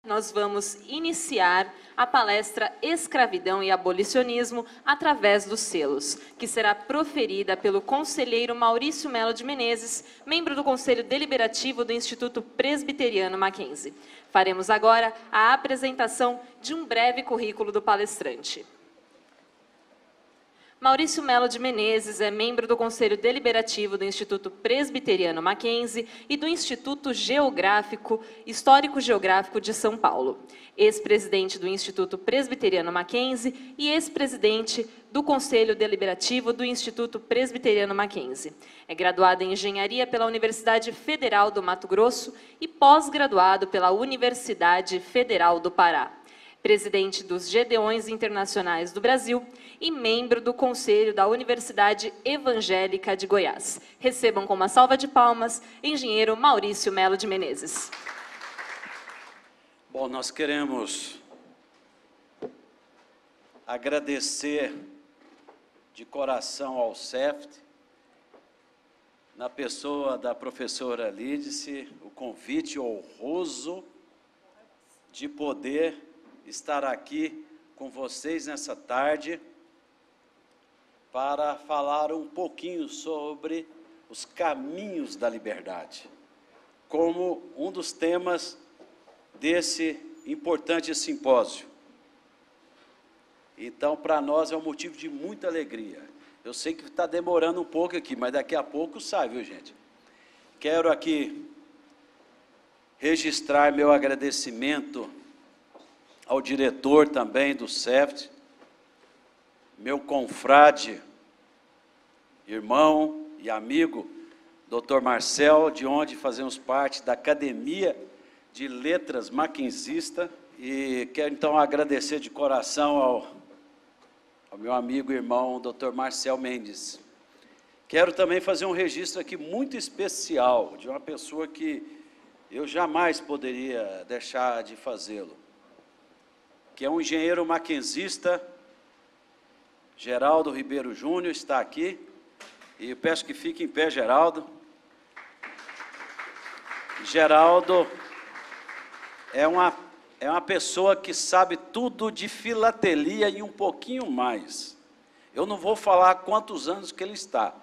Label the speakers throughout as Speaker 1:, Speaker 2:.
Speaker 1: nós vamos iniciar a palestra Escravidão e Abolicionismo através dos selos, que será proferida pelo conselheiro Maurício Melo de Menezes, membro do Conselho Deliberativo do Instituto Presbiteriano Mackenzie. Faremos agora a apresentação de um breve currículo do palestrante. Maurício Melo de Menezes é membro do Conselho Deliberativo do Instituto Presbiteriano Mackenzie e do Instituto Histórico-Geográfico de São Paulo. Ex-presidente do Instituto Presbiteriano Mackenzie e ex-presidente do Conselho Deliberativo do Instituto Presbiteriano Mackenzie. É graduado em Engenharia pela Universidade Federal do Mato Grosso e pós-graduado pela Universidade Federal do Pará. Presidente dos Gedeões Internacionais do Brasil e membro do Conselho da Universidade Evangélica de Goiás. Recebam com uma salva de palmas, engenheiro Maurício Melo de Menezes.
Speaker 2: Bom, nós queremos agradecer de coração ao CEFT, na pessoa da professora Lídice, o convite honroso de poder estar aqui com vocês nessa tarde para falar um pouquinho sobre os caminhos da liberdade, como um dos temas desse importante simpósio. Então, para nós é um motivo de muita alegria. Eu sei que está demorando um pouco aqui, mas daqui a pouco sai, viu, gente? Quero aqui registrar meu agradecimento ao diretor também do CEFT, meu confrade, irmão e amigo, Dr. Marcel, de onde fazemos parte da Academia de Letras Mackenzista, e quero então agradecer de coração ao meu amigo e irmão, Dr. Marcel Mendes. Quero também fazer um registro aqui muito especial, de uma pessoa que eu jamais poderia deixar de fazê-lo, que é um engenheiro mackenzista, Geraldo Ribeiro Júnior, está aqui, e eu peço que fique em pé, Geraldo. Geraldo é uma pessoa que sabe tudo de filatelia e um pouquinho mais. Eu não vou falar quantos anos que ele está,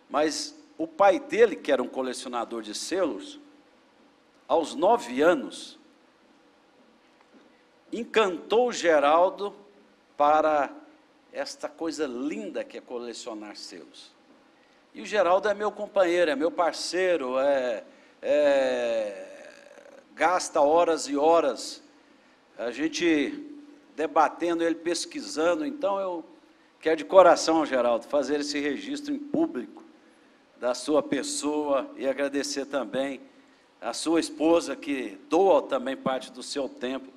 Speaker 2: mas o pai dele, que era um colecionador de selos, aos 9 anos, encantou o Geraldo para esta coisa linda que é colecionar selos. E o Geraldo é meu companheiro, é meu parceiro, gasta horas e horas a gente debatendo, ele pesquisando. Então eu quero de coração, Geraldo, fazer esse registro em público da sua pessoa e agradecer também a sua esposa, que doa também parte do seu tempo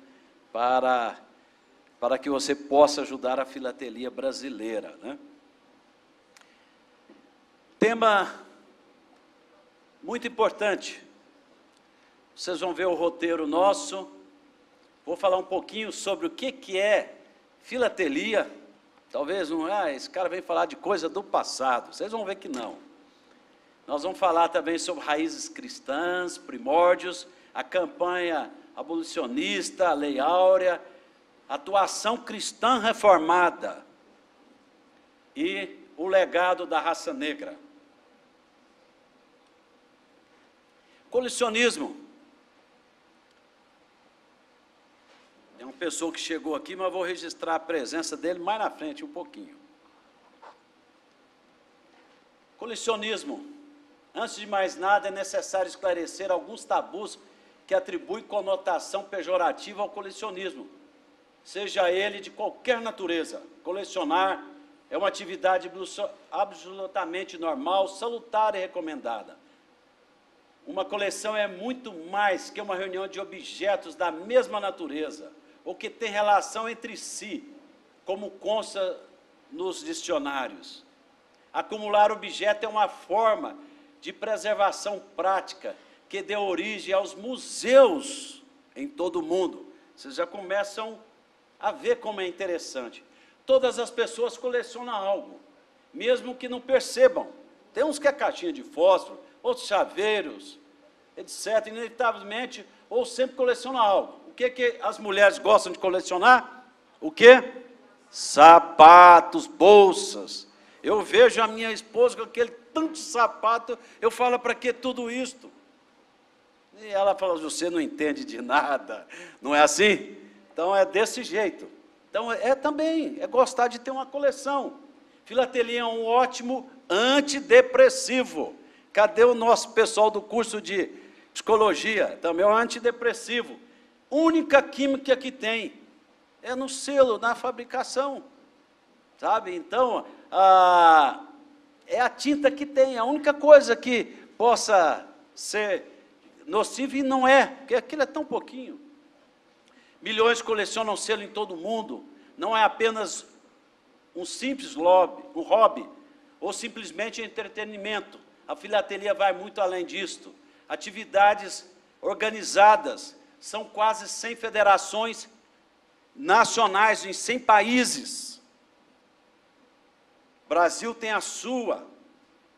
Speaker 2: para que você possa ajudar a filatelia brasileira, né? Tema muito importante. Vocês vão ver o roteiro nosso. Vou falar um pouquinho sobre o que é filatelia. Talvez esse cara vem falar de coisa do passado. Vocês vão ver que não. Nós vamos falar também sobre raízes cristãs, primórdios, a campanha abolicionista, a Lei Áurea, atuação cristã reformada e o legado da raça negra. Colecionismo. É uma pessoa que chegou aqui, mas vou registrar a presença dele mais na frente um pouquinho. Colecionismo. Antes de mais nada, é necessário esclarecer alguns tabus que atribuem conotação pejorativa ao colecionismo, seja ele de qualquer natureza. Colecionar é uma atividade absolutamente normal, salutar e recomendada. Uma coleção é muito mais que uma reunião de objetos da mesma natureza, ou que tem relação entre si, como consta nos dicionários. Acumular objeto é uma forma de preservação prática que deu origem aos museus em todo o mundo. Vocês já começam a ver como é interessante. Todas as pessoas colecionam algo, mesmo que não percebam. Tem uns que é caixinha de fósforo, outros chaveiros, etc. Inevitavelmente, ou sempre colecionam algo. O que as mulheres gostam de colecionar? O quê? Sapatos, bolsas. Eu vejo a minha esposa com aquele tanto de sapato, eu falo, para que tudo isto? E ela fala, você não entende de nada, não é assim? Então é desse jeito. Então também gostar de ter uma coleção. Filatelia é um ótimo antidepressivo. Cadê o nosso pessoal do curso de psicologia? Também é um antidepressivo. Única química que tem é no selo, na fabricação. Sabe? Então, é a tinta que tem. A única coisa que possa ser nociva, e não é, porque aquilo é tão pouquinho. Milhões colecionam selo em todo o mundo. Não é apenas um simples hobby, ou simplesmente entretenimento. A filatelia vai muito além disto. Atividades organizadas, são quase 100 federações nacionais em 100 países. O Brasil tem a sua,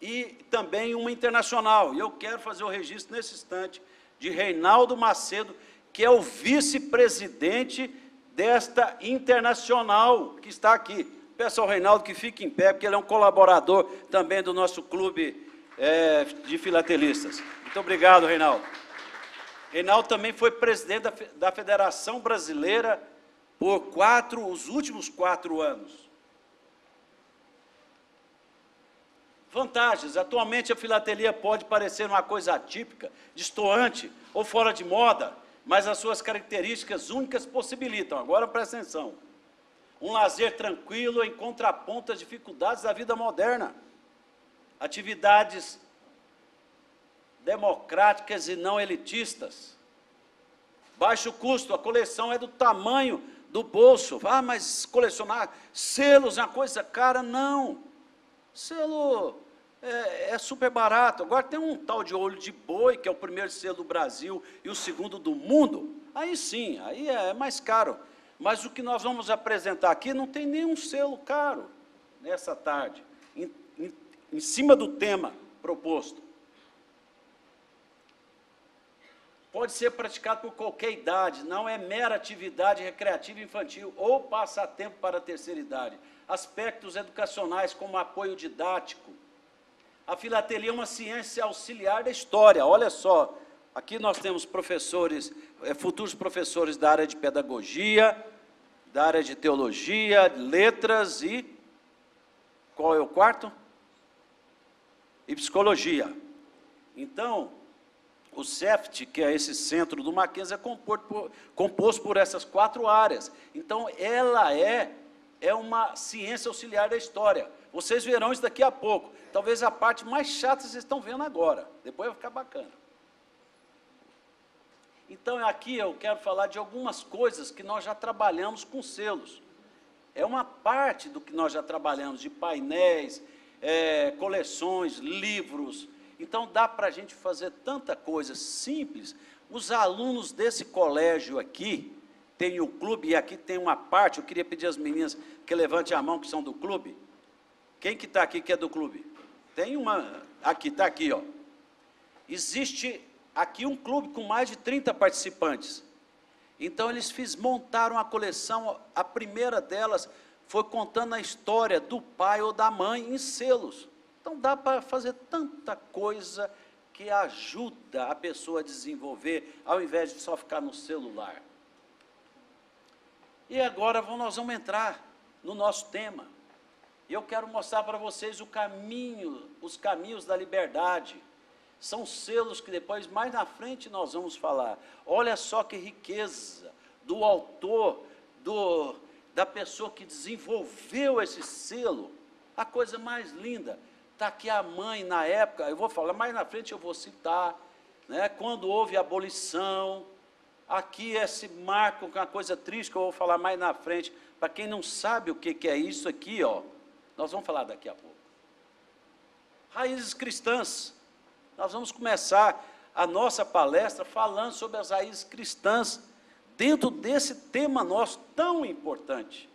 Speaker 2: e também uma internacional. E eu quero fazer o registro nesse instante de Reinaldo Macedo, que é o vice-presidente desta internacional que está aqui. Peço ao Reinaldo que fique em pé, porque ele é um colaborador também do nosso clube de filatelistas. Muito obrigado, Reinaldo. Reinaldo também foi presidente da Federação Brasileira por os últimos 4 anos. Vantagens. Atualmente a filatelia pode parecer uma coisa atípica, destoante ou fora de moda, mas as suas características únicas possibilitam, agora presta atenção, um lazer tranquilo em contraponto às dificuldades da vida moderna. Atividades democráticas e não elitistas. Baixo custo, a coleção é do tamanho do bolso. Ah, mas colecionar selos é uma coisa cara? Não. Selo é super barato. Agora tem um tal de olho de boi, que é o primeiro selo do Brasil e o segundo do mundo. Aí sim, aí é mais caro. Mas o que nós vamos apresentar aqui não tem nenhum selo caro nessa tarde, em cima do tema proposto. Pode ser praticado por qualquer idade, não é mera atividade recreativa infantil ou passatempo para a terceira idade. Aspectos educacionais como apoio didático. A filatelia é uma ciência auxiliar da história. Olha só, aqui nós temos professores, futuros professores da área de pedagogia, da área de teologia, letras e... qual é o quarto? E psicologia. Então, o CEFT, que é esse centro do Mackenzie, é composto por essas 4 áreas. Então, ela é uma ciência auxiliar da história. Vocês verão isso daqui a pouco. Talvez a parte mais chata vocês estão vendo agora. Depois vai ficar bacana. Então, aqui eu quero falar de algumas coisas que nós já trabalhamos com selos. É uma parte do que nós já trabalhamos, de painéis, coleções, livros. Então, dá para a gente fazer tanta coisa simples. Os alunos desse colégio aqui, tem o clube, e aqui tem uma parte, eu queria pedir às meninas que levantem a mão, que são do clube. Quem que está aqui que é do clube? Tem uma, aqui, está aqui, ó. Existe aqui um clube com mais de 30 participantes. Então, eles montaram a coleção, a primeira delas foi contando a história do pai ou da mãe em selos. Então, dá para fazer tanta coisa que ajuda a pessoa a desenvolver, ao invés de só ficar no celular. E agora nós vamos entrar no nosso tema. E eu quero mostrar para vocês os caminhos da liberdade. São selos que depois, mais na frente, nós vamos falar. Olha só que riqueza do autor, da pessoa que desenvolveu esse selo. A coisa mais linda. Está aqui a mãe, na época, eu vou falar, mais na frente eu vou citar, né, quando houve a abolição, aqui esse marco, uma coisa triste que eu vou falar mais na frente, para quem não sabe o que é isso aqui, ó, nós vamos falar daqui a pouco. Raízes cristãs. Nós vamos começar a nossa palestra falando sobre as raízes cristãs, dentro desse tema nosso tão importante.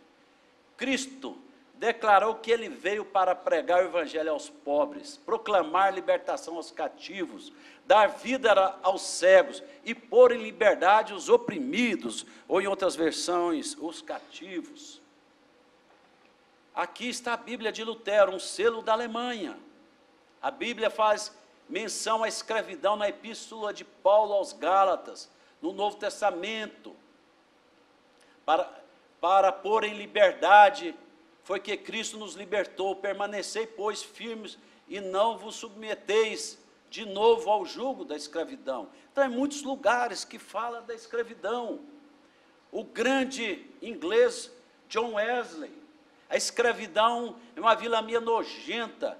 Speaker 2: Cristo declarou que ele veio para pregar o evangelho aos pobres, proclamar libertação aos cativos, dar vida aos cegos e pôr em liberdade os oprimidos, ou em outras versões, os cativos. Aqui está a Bíblia de Lutero, um selo da Alemanha. A Bíblia faz menção à escravidão na Epístola de Paulo aos Gálatas, no Novo Testamento. Para pôr em liberdade, foi que Cristo nos libertou. Permanecei, pois, firmes, e não vos submeteis de novo ao jugo da escravidão. Então, em muitos lugares que fala da escravidão. O grande inglês John Wesley, a escravidão é uma vilania nojenta,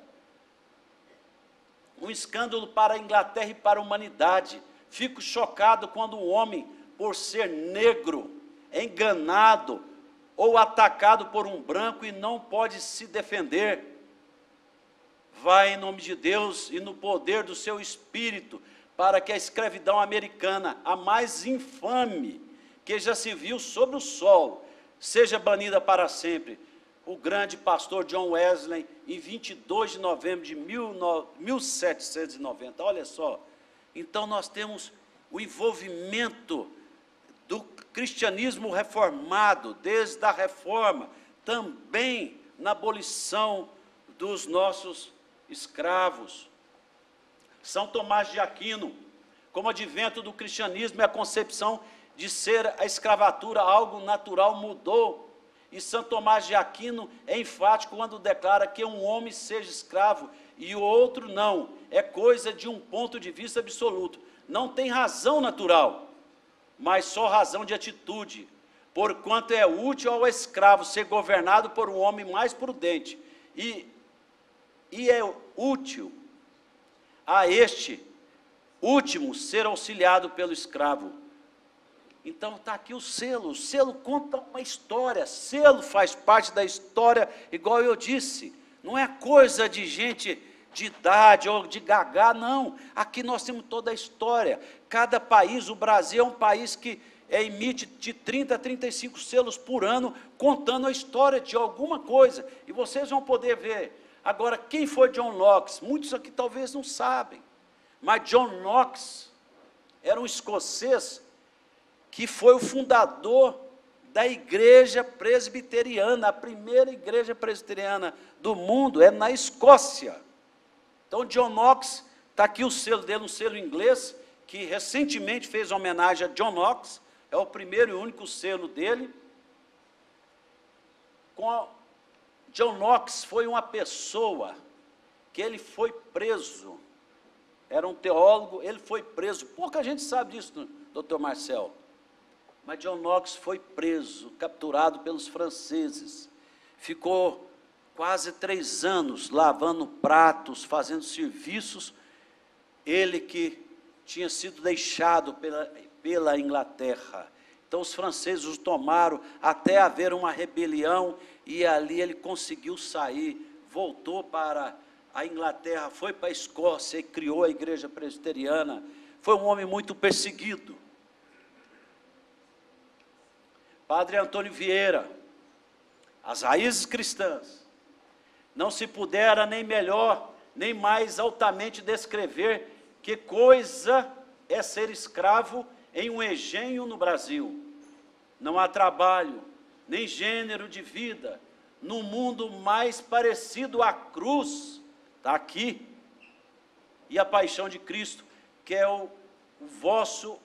Speaker 2: um escândalo para a Inglaterra e para a humanidade. Fico chocado quando um homem, por ser negro, é enganado ou atacado por um branco e não pode se defender. Vai em nome de Deus e no poder do seu Espírito, para que a escravidão americana, a mais infame que já se viu sobre o sol, seja banida para sempre. O grande pastor John Wesley, em 22 de novembro de 1790, olha só. Então nós temos o envolvimento do cristianismo reformado, desde a reforma, também na abolição dos nossos escravos. São Tomás de Aquino, como advento do cristianismo e a concepção de ser a escravatura algo natural, mudou. E São Tomás de Aquino é enfático quando declara que um homem seja escravo e o outro não, é coisa de um ponto de vista absoluto. Não tem razão natural, mas só razão de atitude, porquanto é útil ao escravo ser governado por um homem mais prudente, e é útil a este último ser auxiliado pelo escravo. Então está aqui o selo conta uma história, selo faz parte da história, igual eu disse, não é coisa de gente de idade ou de gagá, não, aqui nós temos toda a história. Cada país, o Brasil é um país que emite de 30 a 35 selos por ano, contando a história de alguma coisa, e vocês vão poder ver. Agora, quem foi John Knox? Muitos aqui talvez não sabem, mas John Knox era um escocês que foi o fundador da igreja presbiteriana, a primeira igreja presbiteriana do mundo é na Escócia. Então, John Knox, está aqui o selo dele, um selo inglês, que recentemente fez homenagem a John Knox, é o primeiro e único selo dele. John Knox foi uma pessoa que ele foi preso, era um teólogo, ele foi preso, pouca gente sabe disso, doutor Marcel, mas John Knox foi preso, capturado pelos franceses, ficou quase 3 anos lavando pratos, fazendo serviços, ele que tinha sido deixado pela Inglaterra. Então os franceses o tomaram até haver uma rebelião, e ali ele conseguiu sair, voltou para a Inglaterra, foi para a Escócia e criou a igreja presbiteriana. Foi um homem muito perseguido. Padre Antônio Vieira, as raízes cristãs, não se pudera nem melhor, nem mais altamente descrever que coisa é ser escravo em um engenho no Brasil. Não há trabalho, nem gênero de vida, no mundo mais parecido à cruz, está aqui, e a paixão de Cristo, que é o vosso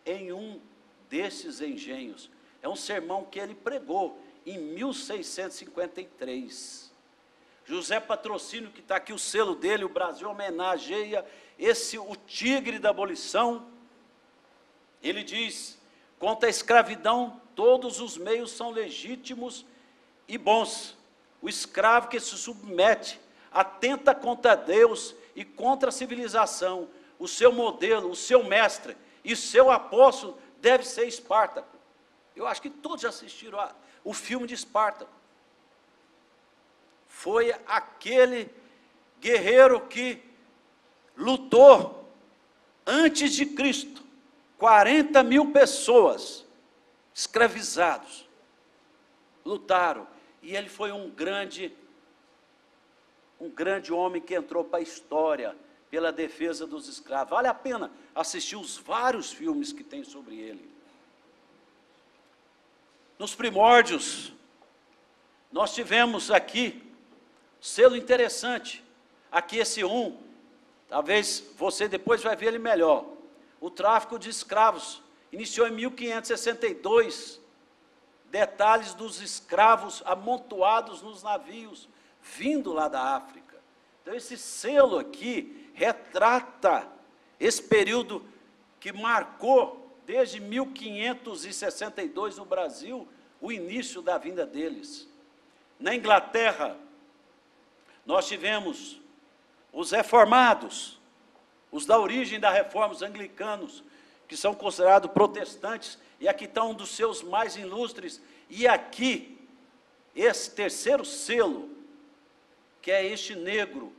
Speaker 2: em um desses engenhos. É um sermão que ele pregou em 1653. José Patrocínio, que está aqui o selo dele, o Brasil homenageia o tigre da abolição. Ele diz: contra a escravidão, todos os meios são legítimos e bons. O escravo que se submete, atenta contra Deus e contra a civilização. O seu modelo, o seu mestre e seu apóstolo deve ser Espartaco. Eu acho que todos já assistiram o filme de Espartaco. Foi aquele guerreiro que lutou antes de Cristo, 40 mil pessoas escravizados, lutaram, E ele foi um grande homem que entrou para a história pela defesa dos escravos. Vale a pena assistir os vários filmes que tem sobre ele. Nos primórdios, nós tivemos aqui selo interessante. Aqui esse talvez você depois vai ver ele melhor. O tráfico de escravos iniciou em 1562. Detalhes dos escravos amontoados nos navios, vindo lá da África. Então esse selo aqui retrata esse período que marcou, desde 1562 no Brasil, o início da vinda deles. Na Inglaterra, nós tivemos os reformados, os da origem da reforma, os anglicanos, que são considerados protestantes, e aqui está um dos seus mais ilustres, e aqui, esse terceiro selo, que é este negro,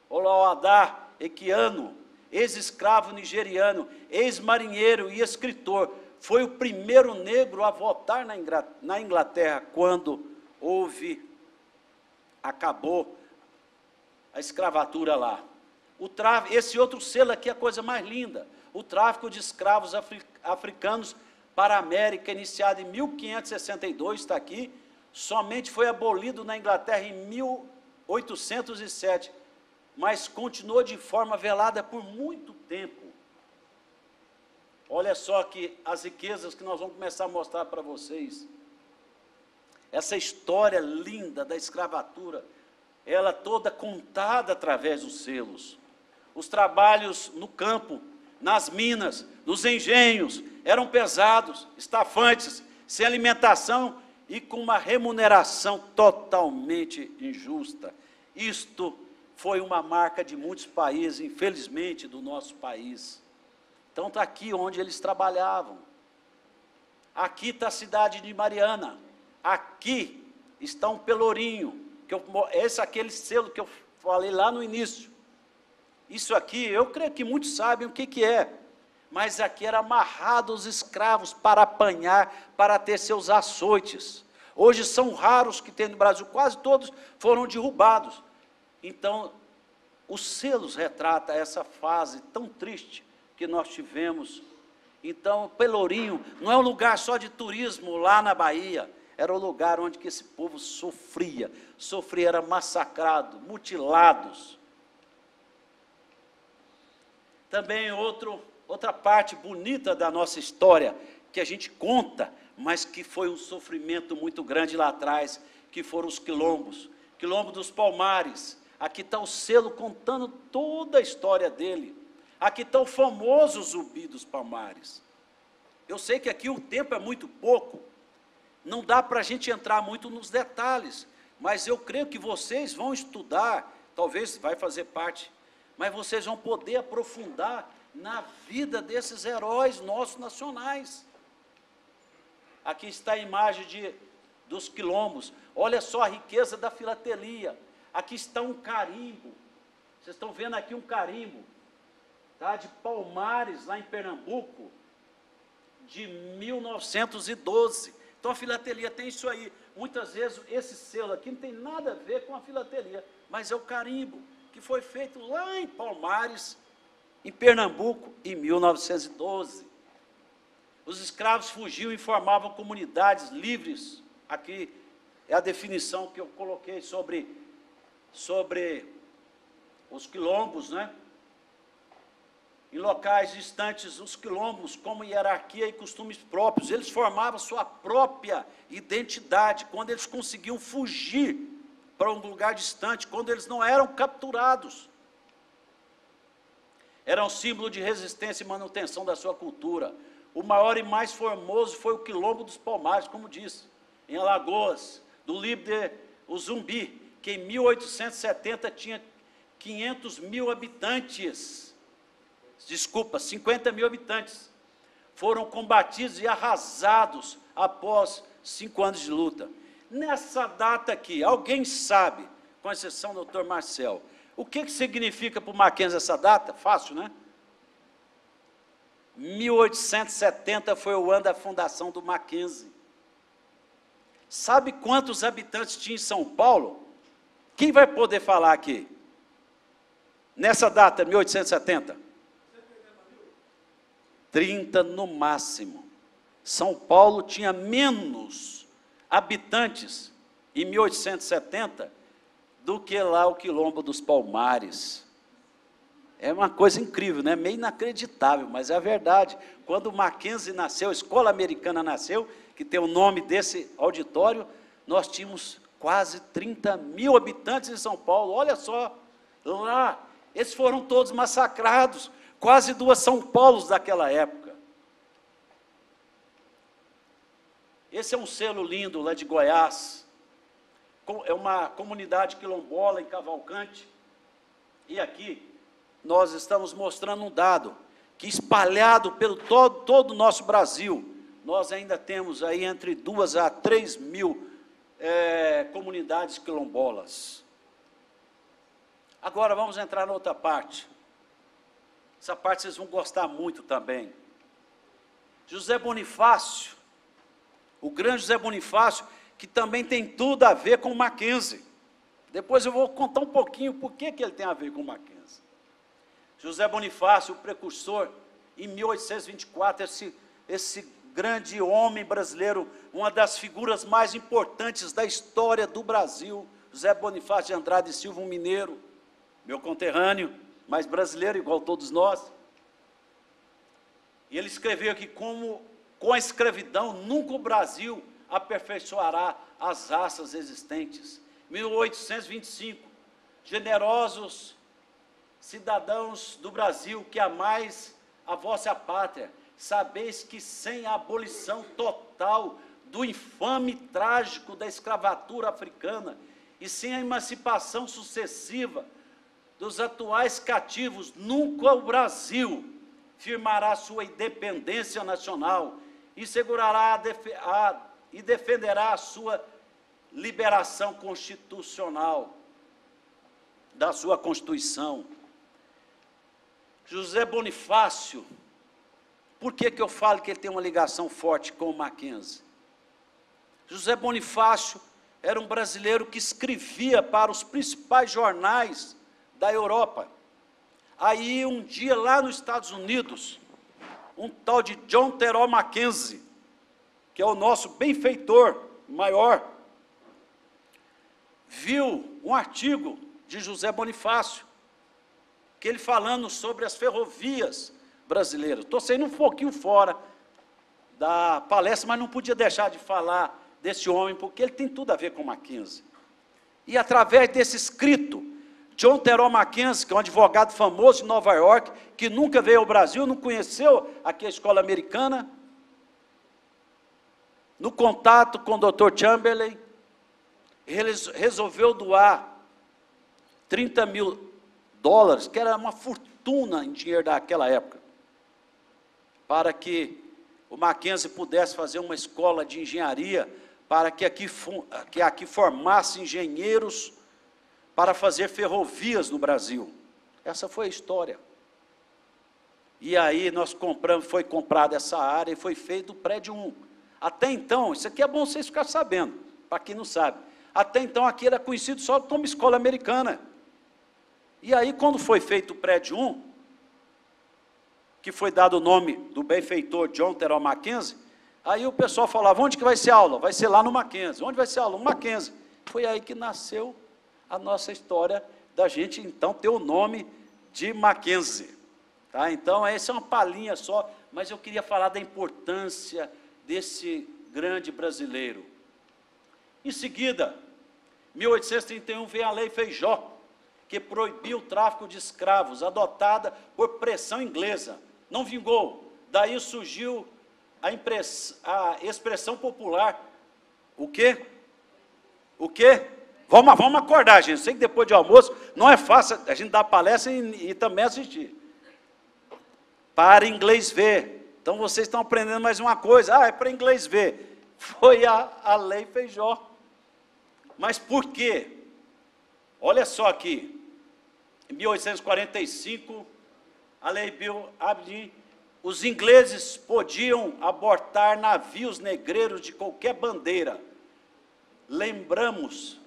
Speaker 2: Olaudah Equiano, ex-escravo nigeriano, ex-marinheiro e escritor, foi o primeiro negro a votar na Inglaterra, quando acabou a escravatura lá. Esse outro selo aqui é a coisa mais linda, o tráfico de escravos africanos para a América, iniciado em 1562, está aqui, somente foi abolido na Inglaterra em 1807, mas continuou de forma velada por muito tempo. Olha só que as riquezas que nós vamos começar a mostrar para vocês. Essa história linda da escravatura, ela toda contada através dos selos. Os trabalhos no campo, nas minas, nos engenhos, eram pesados, estafantes, sem alimentação e com uma remuneração totalmente injusta. Isto foi uma marca de muitos países, infelizmente, do nosso país. Então está aqui onde eles trabalhavam. Aqui está a cidade de Mariana. Aqui está um pelourinho. Esse é aquele selo que eu falei lá no início. Isso aqui, eu creio que muitos sabem o que é. Mas aqui era amarrado os escravos para apanhar, para ter seus açoites. Hoje são raros que tem no Brasil, quase todos foram derrubados. Então, os selos retratam essa fase tão triste que nós tivemos. Então, Pelourinho não é um lugar só de turismo lá na Bahia, era o lugar onde que esse povo sofria, era massacrado, mutilados. Também outra parte bonita da nossa história, que a gente conta, mas que foi um sofrimento muito grande lá atrás, que foram os quilombos, Quilombo dos Palmares. Aqui está o selo contando toda a história dele. Aqui está o famoso Zumbi dos Palmares. Eu sei que aqui o tempo é muito pouco, não dá para a gente entrar muito nos detalhes, mas eu creio que vocês vão estudar, talvez vai fazer parte, mas vocês vão poder aprofundar na vida desses heróis nossos nacionais. Aqui está a imagem dos quilombos. Olha só a riqueza da filatelia. Aqui está um carimbo. Vocês estão vendo aqui um carimbo, tá, de Palmares, lá em Pernambuco, de 1912. Então a filatelia tem isso aí. Muitas vezes esse selo aqui não tem nada a ver com a filatelia, mas é o carimbo, que foi feito lá em Palmares, em Pernambuco, em 1912. Os escravos fugiam e formavam comunidades livres. Aqui é a definição que eu coloquei sobre os quilombos, né? Em locais distantes, os quilombos, como hierarquia e costumes próprios, eles formavam sua própria identidade, quando eles conseguiam fugir para um lugar distante, quando eles não eram capturados. Era um símbolo de resistência e manutenção da sua cultura. O maior e mais formoso foi o Quilombo dos Palmares, como disse, em Alagoas, do líder, o Zumbi, que em 1870 tinha 500 mil habitantes. Desculpa, 50 mil habitantes. Foram combatidos e arrasados após 5 anos de luta. Nessa data aqui, alguém sabe, com exceção do Dr. Marcel, o que significa para o Mackenzie essa data? Fácil, né? 1870 foi o ano da fundação do Mackenzie. Sabe quantos habitantes tinha em São Paulo? Quem vai poder falar aqui? Nessa data, 1870? 30 no máximo. São Paulo tinha menos habitantes em 1870 do que lá o Quilombo dos Palmares. É uma coisa incrível, né? Meio inacreditável, mas é a verdade. Quando o Mackenzie nasceu, a Escola Americana nasceu, que tem o nome desse auditório, nós tínhamos quase 30 mil habitantes em São Paulo. Olha só, lá, esses foram todos massacrados, quase 2 São Paulos daquela época. Esse é um selo lindo lá de Goiás, é uma comunidade quilombola em Cavalcante, e aqui nós estamos mostrando um dado, que espalhado pelo todo o nosso Brasil, nós ainda temos aí entre 2 a 3 mil comunidades quilombolas. Agora vamos entrar na outra parte. Essa parte vocês vão gostar muito também. José Bonifácio, o grande José Bonifácio, que também tem tudo a ver com Mackenzie. Depois eu vou contar um pouquinho por que ele tem a ver com Mackenzie. José Bonifácio, o precursor, em 1824, esse grande homem brasileiro, uma das figuras mais importantes da história do Brasil, José Bonifácio de Andrade e Silva, um mineiro, meu conterrâneo, mas brasileiro igual todos nós. E ele escreveu que com a escravidão nunca o Brasil aperfeiçoará as raças existentes. 1825, generosos cidadãos do Brasil, que amais a vossa pátria, sabeis que sem a abolição total do infame trágico da escravatura africana e sem a emancipação sucessiva dos atuais cativos, nunca o Brasil firmará sua independência nacional e segurará e defenderá a sua liberação constitucional, da sua Constituição. José Bonifácio, por que eu falo que ele tem uma ligação forte com o Mackenzie? José Bonifácio era um brasileiro que escrevia para os principais jornais da Europa. Aí, um dia, lá nos Estados Unidos, um tal de John Terrell Mackenzie, que é o nosso benfeitor maior, viu um artigo de José Bonifácio, que ele falando sobre as ferrovias brasileiras. Estou saindo um pouquinho fora da palestra, mas não podia deixar de falar desse homem, porque ele tem tudo a ver com Mackenzie. E através desse escrito, John Terrell Mackenzie, que é um advogado famoso de Nova York, que nunca veio ao Brasil, não conheceu aqui a escola americana, no contato com o Dr. Chamberlain, ele resolveu doar $30 mil, que era uma fortuna em dinheiro daquela época, para que o Mackenzie pudesse fazer uma escola de engenharia, para que aqui formasse engenheiros para fazer ferrovias no Brasil. Essa foi a história. E aí foi comprada essa área e foi feito o prédio 1. Até então, isso aqui é bom vocês ficarem sabendo, para quem não sabe. Até então aqui era conhecido só como escola americana. E aí, quando foi feito o prédio 1, que foi dado o nome do benfeitor John Terrell Mackenzie, aí o pessoal falava, onde que vai ser a aula? Vai ser lá no Mackenzie. Onde vai ser a aula? No Mackenzie. Foi aí que nasceu a nossa história da gente, então, ter o nome de Mackenzie. Tá? Então, essa é uma palhinha só, mas eu queria falar da importância desse grande brasileiro. Em seguida, 1831, vem a Lei Feijó, que proibiu o tráfico de escravos, adotada por pressão inglesa. Não vingou. Daí surgiu a expressão popular. O quê? O quê? Vamos acordar, gente. Sei que depois de almoço não é fácil a gente dar palestra e também assistir. Para inglês ver. Então vocês estão aprendendo mais uma coisa. É para inglês ver. Foi a Lei Feijó. Mas por quê? Olha só aqui. Em 1845, a Lei Bill Aberdeen, os ingleses podiam abortar navios negreiros de qualquer bandeira, lembramos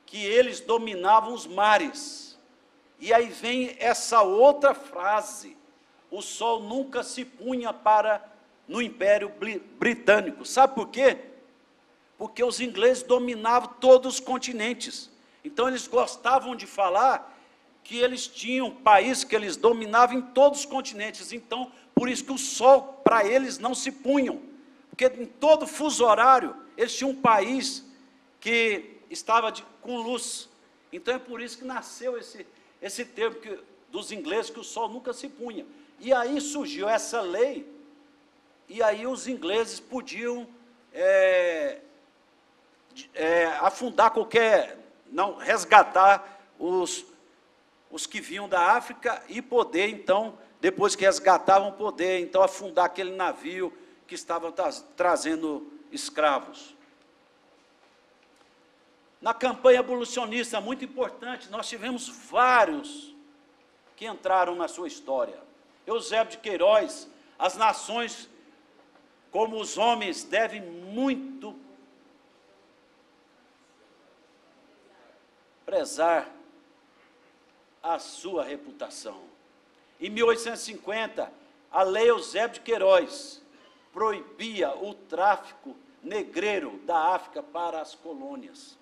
Speaker 2: que eles dominavam os mares. E aí vem essa outra frase: o sol nunca se punha no Império Britânico. Sabe por quê? Porque os ingleses dominavam todos os continentes. Então eles gostavam de falar que eles tinham um país que eles dominavam em todos os continentes. Então, por isso que o sol para eles não se punham. Porque em todo fuso horário, eles tinham um país que estava com luz. Então é por isso que nasceu esse termo dos ingleses, que o sol nunca se punha. E aí surgiu essa lei, e aí os ingleses podiam afundar resgatar os que vinham da África e poder, então, depois que resgatavam, poder, então, afundar aquele navio que estava trazendo escravos. Na campanha abolicionista, muito importante, nós tivemos vários que entraram na sua história. Eusébio de Queiroz: as nações, como os homens, devem muito prezar a sua reputação. Em 1850, a lei Eusébio de Queiroz proibia o tráfico negreiro da África para as colônias.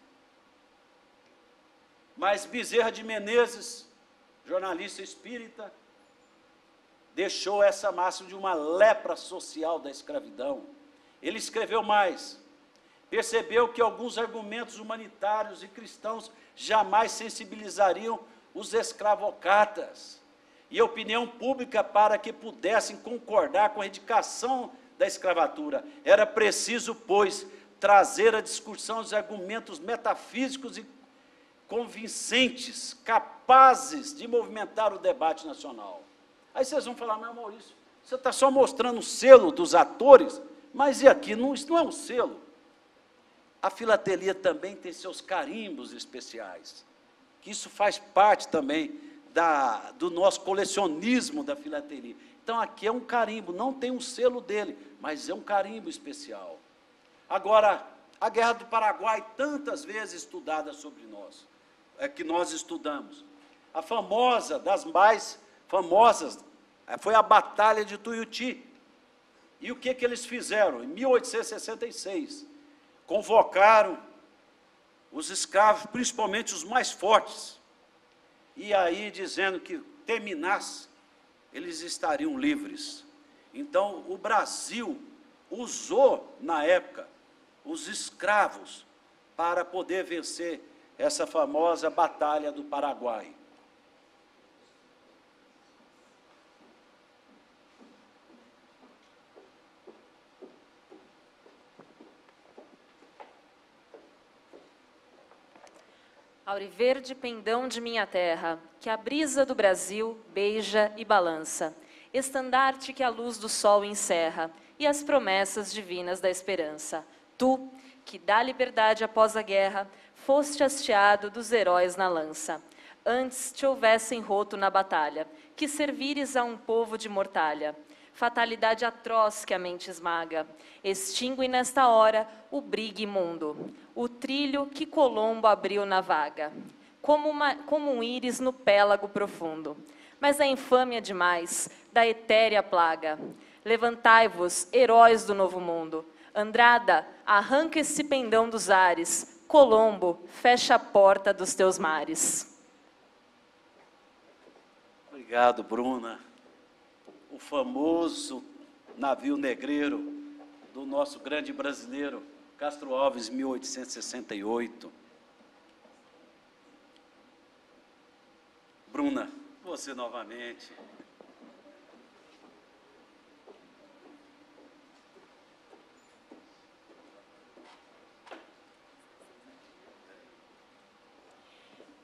Speaker 2: Mas Bezerra de Menezes, jornalista espírita, deixou essa máxima de uma lepra social da escravidão. Ele escreveu mais: percebeu que alguns argumentos humanitários e cristãos jamais sensibilizariam os escravocatas e a opinião pública para que pudessem concordar com a erradicação da escravatura. Era preciso, pois, trazer à discussão os argumentos metafísicos e convincentes, capazes de movimentar o debate nacional. Aí vocês vão falar: mas Maurício, você está só mostrando o selo dos atores, mas e aqui? Não, isso não é um selo. A filatelia também tem seus carimbos especiais, que isso faz parte também do nosso colecionismo da filatelia. Então aqui é um carimbo, não tem um selo dele, mas é um carimbo especial. Agora, a Guerra do Paraguai, tantas vezes estudada sobre nós, que nós estudamos. A famosa, das mais famosas, foi a Batalha de Tuiuti. E o que eles fizeram? Em 1866, convocaram os escravos, principalmente os mais fortes, e aí dizendo que terminasse, eles estariam livres. Então, o Brasil usou, na época, os escravos para poder vencer essa famosa Batalha do Paraguai.
Speaker 1: Auriverde pendão de minha terra, que a brisa do Brasil beija e balança, estandarte que a luz do sol encerra, e as promessas divinas da esperança. Tu, que dá liberdade após a guerra, foste hasteado dos heróis na lança. Antes te houvessem roto na batalha, que servires a um povo de mortalha. Fatalidade atroz que a mente esmaga, extingue nesta hora o brigue imundo, o trilho que Colombo abriu na vaga, como um íris no pélago profundo. Mas a infâmia demais da etérea plaga. Levantai-vos, heróis do novo mundo. Andrada, arranca esse pendão dos ares. Colombo, fecha a porta dos teus mares.
Speaker 2: Obrigado, Bruna. O famoso navio negreiro do nosso grande brasileiro, Castro Alves, 1868. Bruna, você novamente.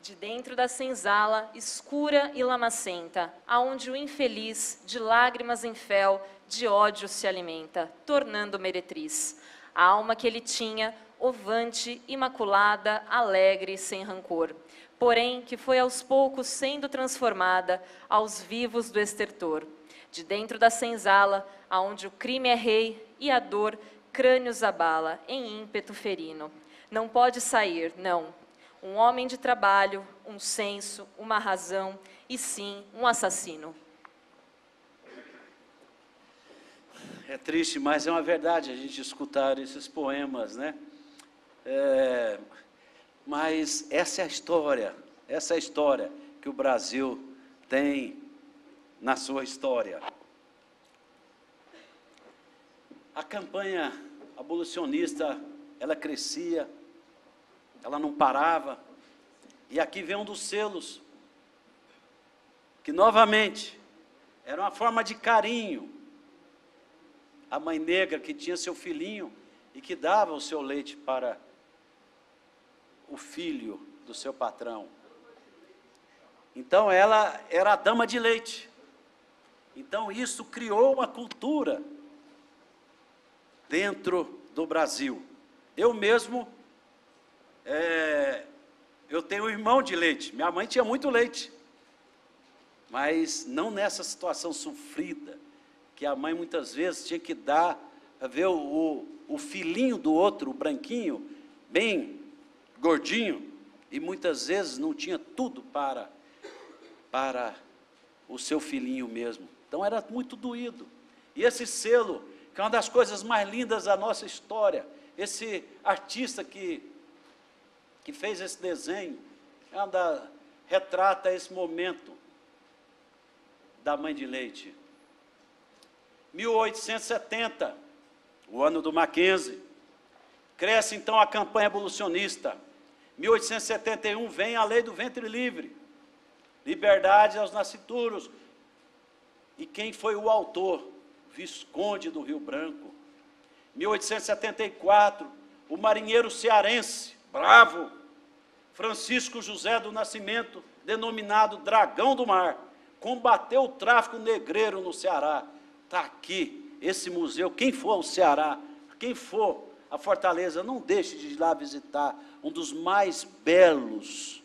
Speaker 1: De dentro da senzala, escura e lamacenta, aonde o infeliz, de lágrimas em fel, de ódio se alimenta, tornando meretriz. A alma que ele tinha, ovante, imaculada, alegre, sem rancor. Porém, que foi aos poucos sendo transformada aos vivos do estertor. De dentro da senzala, aonde o crime é rei e a dor crânios abala, em ímpeto ferino. Não pode sair, não. Um homem de trabalho, um senso, uma razão, e sim, um assassino.
Speaker 2: É triste, mas é uma verdade a gente escutar esses poemas, né? Mas essa é a história que o Brasil tem na sua história. A campanha abolicionista, ela crescia, ela não parava, e aqui vem um dos selos, que novamente era uma forma de carinho. A mãe negra que tinha seu filhinho e que dava o seu leite para o filho do seu patrão. Então ela era a dama de leite. Então isso criou uma cultura dentro do Brasil. Eu mesmo, eu tenho um irmão de leite. Minha mãe tinha muito leite, mas não nessa situação sofrida, que a mãe muitas vezes tinha que dar, ver o filhinho do outro, o branquinho, bem gordinho, e muitas vezes não tinha tudo para o seu filhinho mesmo. Então era muito doído. E esse selo, que é uma das coisas mais lindas da nossa história, esse artista que fez esse desenho, retrata esse momento da mãe de leite. 1870, o ano do Mackenzie, cresce então a campanha abolicionista. 1871 vem a lei do ventre livre, liberdade aos nascituros. E quem foi o autor? Visconde do Rio Branco. 1874, o marinheiro cearense, bravo, Francisco José do Nascimento, denominado Dragão do Mar, combateu o tráfico negreiro no Ceará. Está aqui, esse museu. Quem for ao Ceará, quem for a Fortaleza, não deixe de ir lá visitar um dos mais belos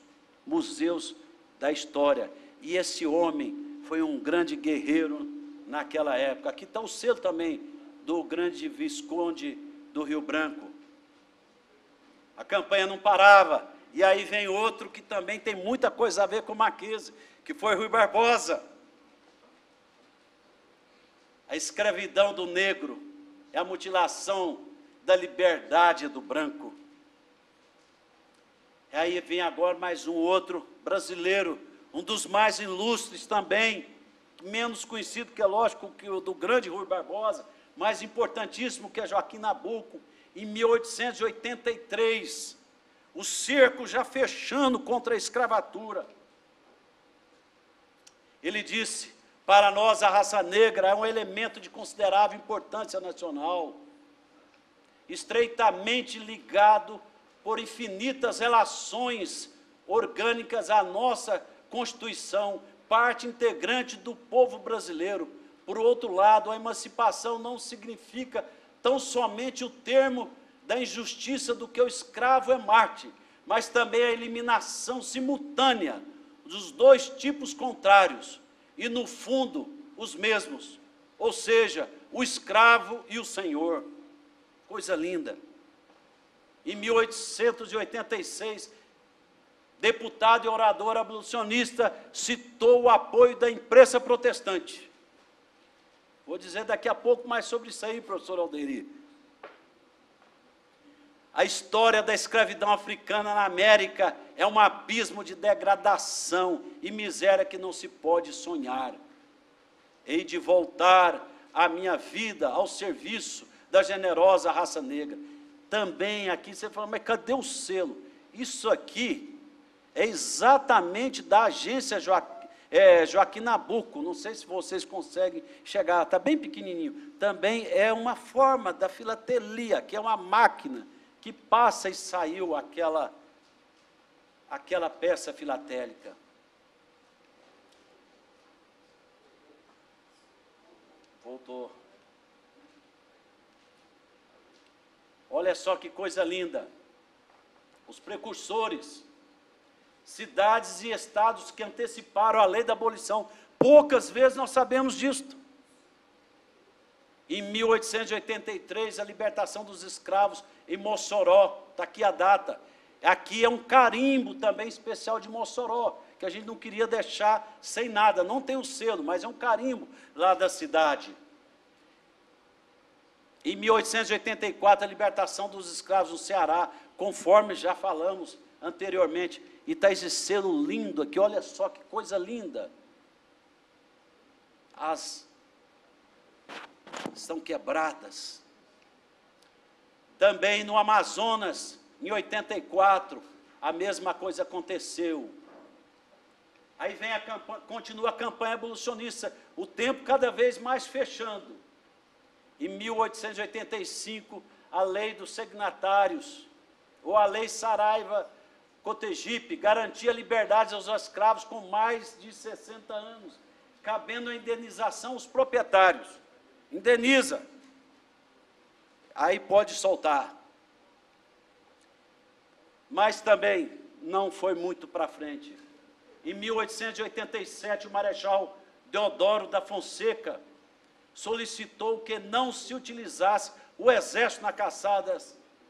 Speaker 2: museus da história. E esse homem foi um grande guerreiro naquela época. Aqui está o selo também do grande Visconde do Rio Branco. A campanha não parava, e aí vem outro que também tem muita coisa a ver com o Mackenzie, que foi Rui Barbosa. A escravidão do negro é a mutilação da liberdade do branco. E aí vem agora mais um outro brasileiro, um dos mais ilustres também, menos conhecido, que é lógico, que o do grande Rui Barbosa, mas importantíssimo, que é Joaquim Nabuco. Em 1883, o cerco já fechando contra a escravatura. Ele disse: para nós a raça negra é um elemento de considerável importância nacional, estreitamente ligado por infinitas relações orgânicas à nossa Constituição, parte integrante do povo brasileiro. Por outro lado, a emancipação não significa tão somente o termo da injustiça do que o escravo é Marte, mas também a eliminação simultânea dos dois tipos contrários, e no fundo os mesmos, ou seja, o escravo e o senhor. Coisa linda. Em 1886, deputado e orador abolicionista citou o apoio da imprensa protestante. Vou dizer daqui a pouco mais sobre isso aí, professor Alderi. A história da escravidão africana na América é um abismo de degradação e miséria que não se pode sonhar. Hei de voltar a minha vida ao serviço da generosa raça negra. Também aqui você fala, mas cadê o selo? Isso aqui é exatamente da agência Joaquim Nabuco. Não sei se vocês conseguem chegar, está bem pequenininho. Também é uma forma da filatelia, que é uma máquina que passa e saiu aquela peça filatélica. Voltou. Olha só que coisa linda. Os precursores, cidades e estados que anteciparam a lei da abolição. Poucas vezes nós sabemos disto. Em 1883, a libertação dos escravos em Mossoró, está aqui a data. Aqui é um carimbo também especial de Mossoró, que a gente não queria deixar sem nada, não tem o selo, mas é um carimbo lá da cidade. Em 1884, a libertação dos escravos no Ceará, conforme já falamos anteriormente, e está esse selo lindo aqui, olha só que coisa linda. As estão quebradas. Também no Amazonas, em 84, a mesma coisa aconteceu. Aí vem a campanha, continua a campanha abolicionista, o tempo cada vez mais fechando. Em 1885, a lei dos signatários, ou a lei Saraiva-Cotegipe, garantia liberdade aos escravos com mais de 60 anos, cabendo a indenização aos proprietários. Indeniza. Aí pode soltar. Mas também não foi muito para frente. Em 1887, o Marechal Deodoro da Fonseca solicitou que não se utilizasse o exército na caçada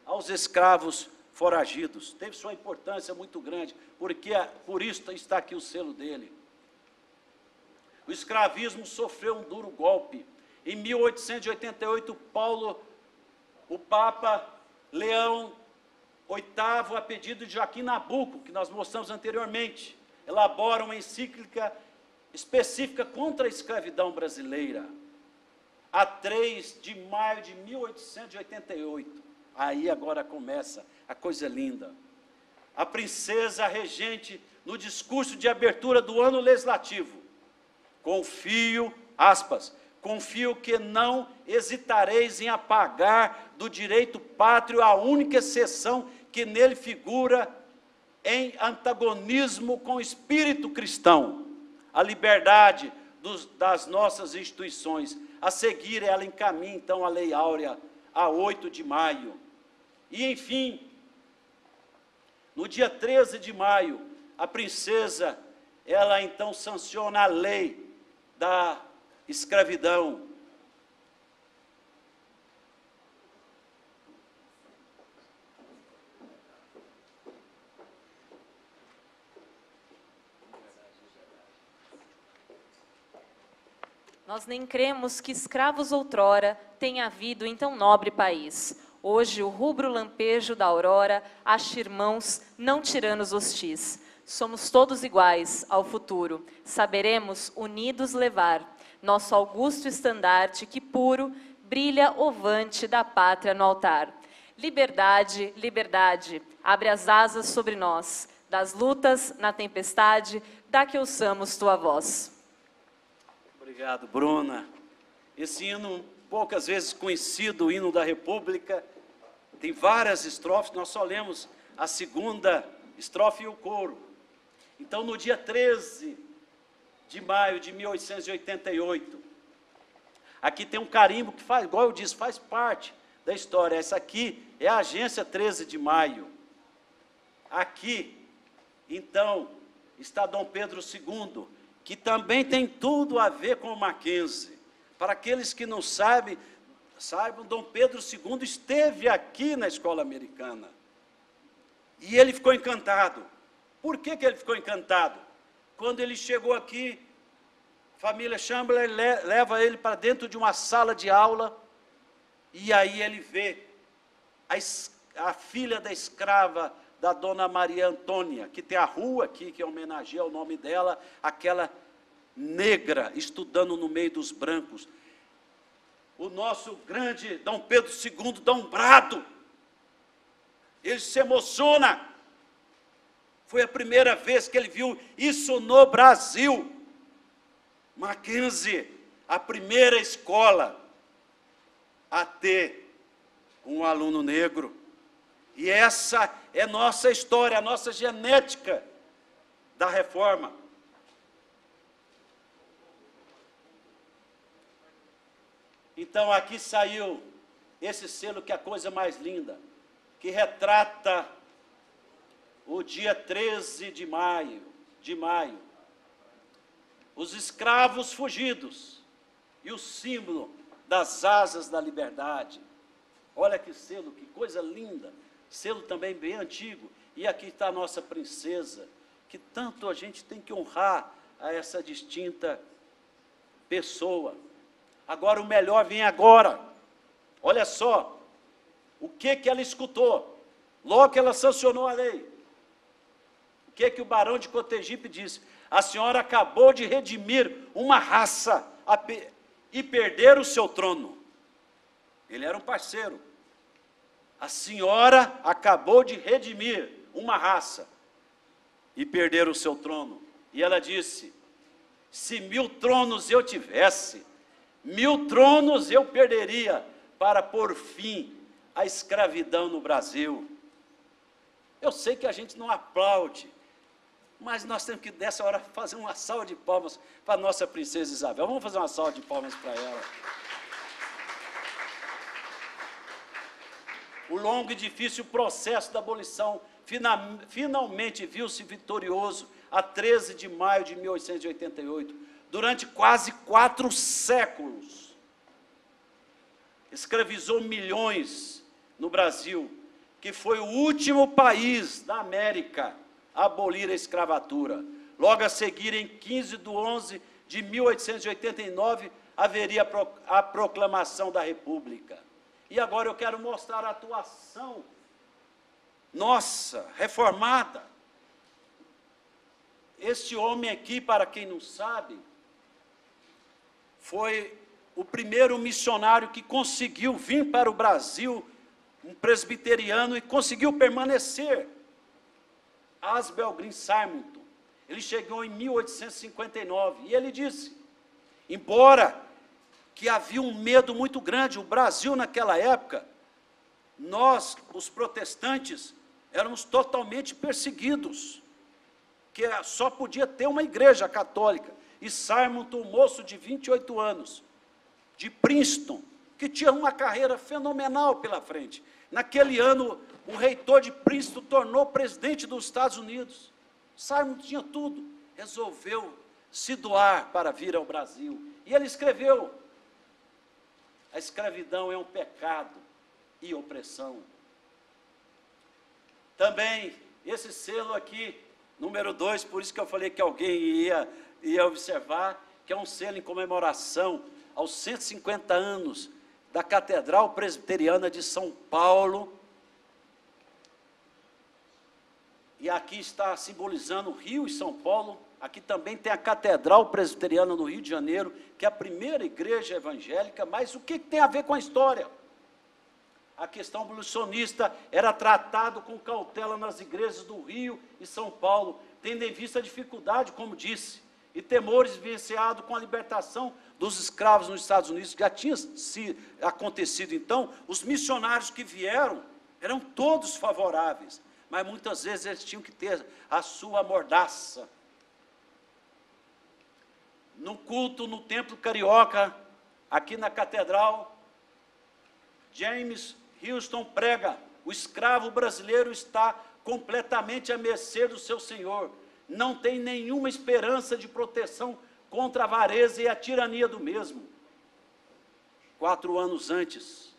Speaker 2: aos escravos foragidos. Teve sua importância muito grande, porque por isso está aqui o selo dele. O escravismo sofreu um duro golpe. Em 1888, o Papa Leão VIII, a pedido de Joaquim Nabuco, que nós mostramos anteriormente, elabora uma encíclica específica contra a escravidão brasileira, a 3 de maio de 1888. Aí agora começa a coisa linda. A princesa regente, no discurso de abertura do ano legislativo, confio, aspas, confio que não hesitareis em apagar do direito pátrio a única exceção que nele figura em antagonismo com o espírito cristão, a liberdade das nossas instituições. A seguir, ela encaminha, então, a Lei Áurea, a 8 de maio. E, enfim, no dia 13 de maio, a princesa, ela, então, sanciona a lei da escravidão.
Speaker 1: Nós nem cremos que escravos outrora tenha havido em tão nobre país. Hoje o rubro lampejo da aurora acha irmãos, não tiranos hostis. Somos todos iguais ao futuro, saberemos unidos levar nosso augusto estandarte que puro brilha ovante da pátria no altar. Liberdade, liberdade, abre as asas sobre nós, das lutas na tempestade, dá que ouçamos tua voz.
Speaker 2: Obrigado, Bruna. Esse hino, poucas vezes conhecido, o hino da República, tem várias estrofes, nós só lemos a segunda estrofe e o coro. Então, no dia 13 de maio de 1888, aqui tem um carimbo que faz, igual eu disse, faz parte da história. Essa aqui é a agência 13 de maio. Aqui, então, está Dom Pedro II, que também tem tudo a ver com o Mackenzie. Para aqueles que não saibam, Dom Pedro II esteve aqui na escola americana. E ele ficou encantado. Por que ele ficou encantado? Quando ele chegou aqui, a família Chamberlain leva ele para dentro de uma sala de aula, e aí ele vê a filha da escrava da dona Maria Antônia, que tem a rua aqui, que homenageia o nome dela, aquela negra, estudando no meio dos brancos. O nosso grande Dom Pedro II dá um brado, ele se emociona. Foi a primeira vez que ele viu isso no Brasil. Mackenzie, a primeira escola a ter um aluno negro. E essa é nossa história, a nossa genética da reforma. Então, aqui saiu esse selo, que é a coisa mais linda, que retrata o dia 13 de maio, os escravos fugidos, e o símbolo das asas da liberdade. Olha que selo, que coisa linda, selo também bem antigo. E aqui está a nossa princesa, que tanto a gente tem que honrar a essa distinta pessoa. Agora o melhor vem agora. Olha só, o que ela escutou, logo que ela sancionou a lei. O que o barão de Cotegipe disse? A senhora acabou de redimir uma raça e perder o seu trono. Ele era um parceiro. A senhora acabou de redimir uma raça e perder o seu trono. E ela disse, se 1000 tronos eu tivesse, 1000 tronos eu perderia para pôr fim à escravidão no Brasil. Eu sei que a gente não aplaude, mas nós temos que, nessa hora, fazer uma salva de palmas para a nossa princesa Isabel. Vamos fazer uma salva de palmas para ela. O longo e difícil processo da abolição finalmente viu-se vitorioso a 13 de maio de 1888. Durante quase 4 séculos, escravizou milhões no Brasil, que foi o último país da América a abolir a escravatura. Logo a seguir, em 15 de 11 de 1889, haveria a proclamação da República. E agora eu quero mostrar a atuação nossa, reformada. Este homem aqui, para quem não sabe, foi o primeiro missionário que conseguiu vir para o Brasil, um presbiteriano, e conseguiu permanecer. Asbel Green Simonton. Ele chegou em 1859, e ele disse, embora que havia um medo muito grande, o Brasil naquela época, nós, os protestantes, éramos totalmente perseguidos, que só podia ter uma igreja católica. E Simonton, um moço de 28 anos, de Princeton, que tinha uma carreira fenomenal pela frente. Naquele ano, o reitor de Princeton tornou presidente dos Estados Unidos. Simonton tinha tudo, resolveu se doar para vir ao Brasil. E ele escreveu, a escravidão é um pecado e opressão. Também, esse selo aqui, número 2, por isso que eu falei que alguém ia observar, que é um selo em comemoração aos 150 anos da Catedral Presbiteriana de São Paulo. E aqui está simbolizando o Rio e São Paulo. Aqui também tem a Catedral Presbiteriana no Rio de Janeiro, que é a primeira igreja evangélica, mas o que tem a ver com a história? A questão abolicionista era tratado com cautela nas igrejas do Rio e São Paulo, tendo em vista a dificuldade, como disse, e temores vivenciados com a libertação dos escravos nos Estados Unidos, que já tinha acontecido. Então, os missionários que vieram eram todos favoráveis, mas muitas vezes eles tinham que ter a sua mordaça. No culto, no Templo Carioca, aqui na Catedral, James Houston prega, o escravo brasileiro está completamente à mercê do seu senhor, não tem nenhuma esperança de proteção contra a avareza e a tirania do mesmo. 4 anos antes,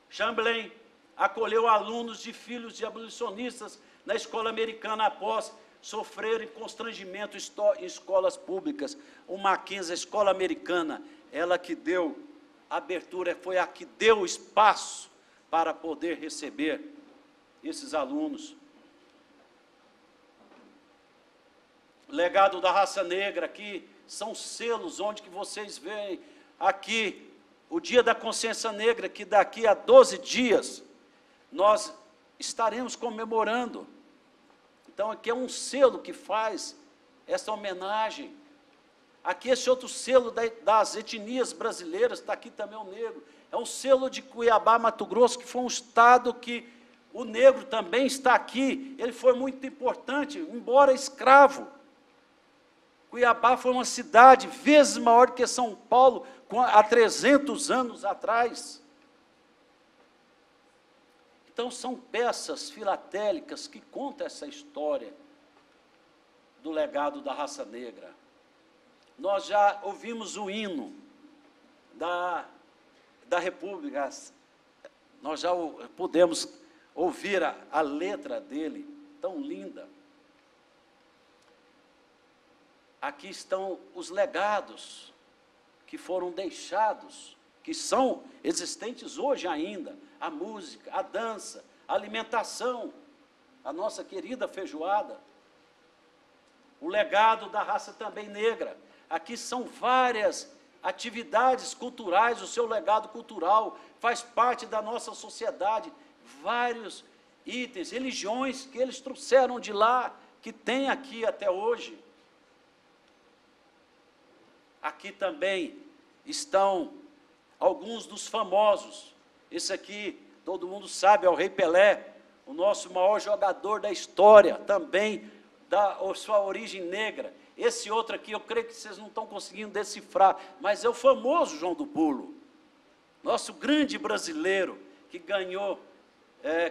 Speaker 2: Chamberlain acolheu alunos de filhos de abolicionistas na escola americana após sofrerem constrangimento em escolas públicas. O Mackenzie, a escola americana, ela que deu abertura, foi a que deu espaço para poder receber esses alunos. Legado da raça negra, aqui são selos onde que vocês veem aqui o Dia da Consciência Negra, que daqui a 12 dias nós estaremos comemorando. Então aqui é um selo que faz essa homenagem. Aqui esse outro selo das etnias brasileiras, está aqui também o negro, é um selo de Cuiabá, Mato Grosso, que foi um estado que o negro também está aqui, ele foi muito importante, embora escravo. Cuiabá foi uma cidade vezes maior que São Paulo há 300 anos atrás. Então são peças filatélicas que contam essa história do legado da raça negra. Nós já ouvimos o hino, da República. Nós já pudemos ouvir a letra dele, tão linda. Aqui estão os legados que foram deixados, que são existentes hoje ainda, a música, a dança, a alimentação, a nossa querida feijoada, o legado da raça também negra. Aqui são várias atividades culturais, o seu legado cultural faz parte da nossa sociedade, vários itens, religiões que eles trouxeram de lá, que tem aqui até hoje. Aqui também estão alguns dos famosos. Esse aqui, todo mundo sabe, é o Rei Pelé, o nosso maior jogador da história, também da sua origem negra. Esse outro aqui, eu creio que vocês não estão conseguindo decifrar, mas é o famoso João do Pulo, nosso grande brasileiro, que ganhou,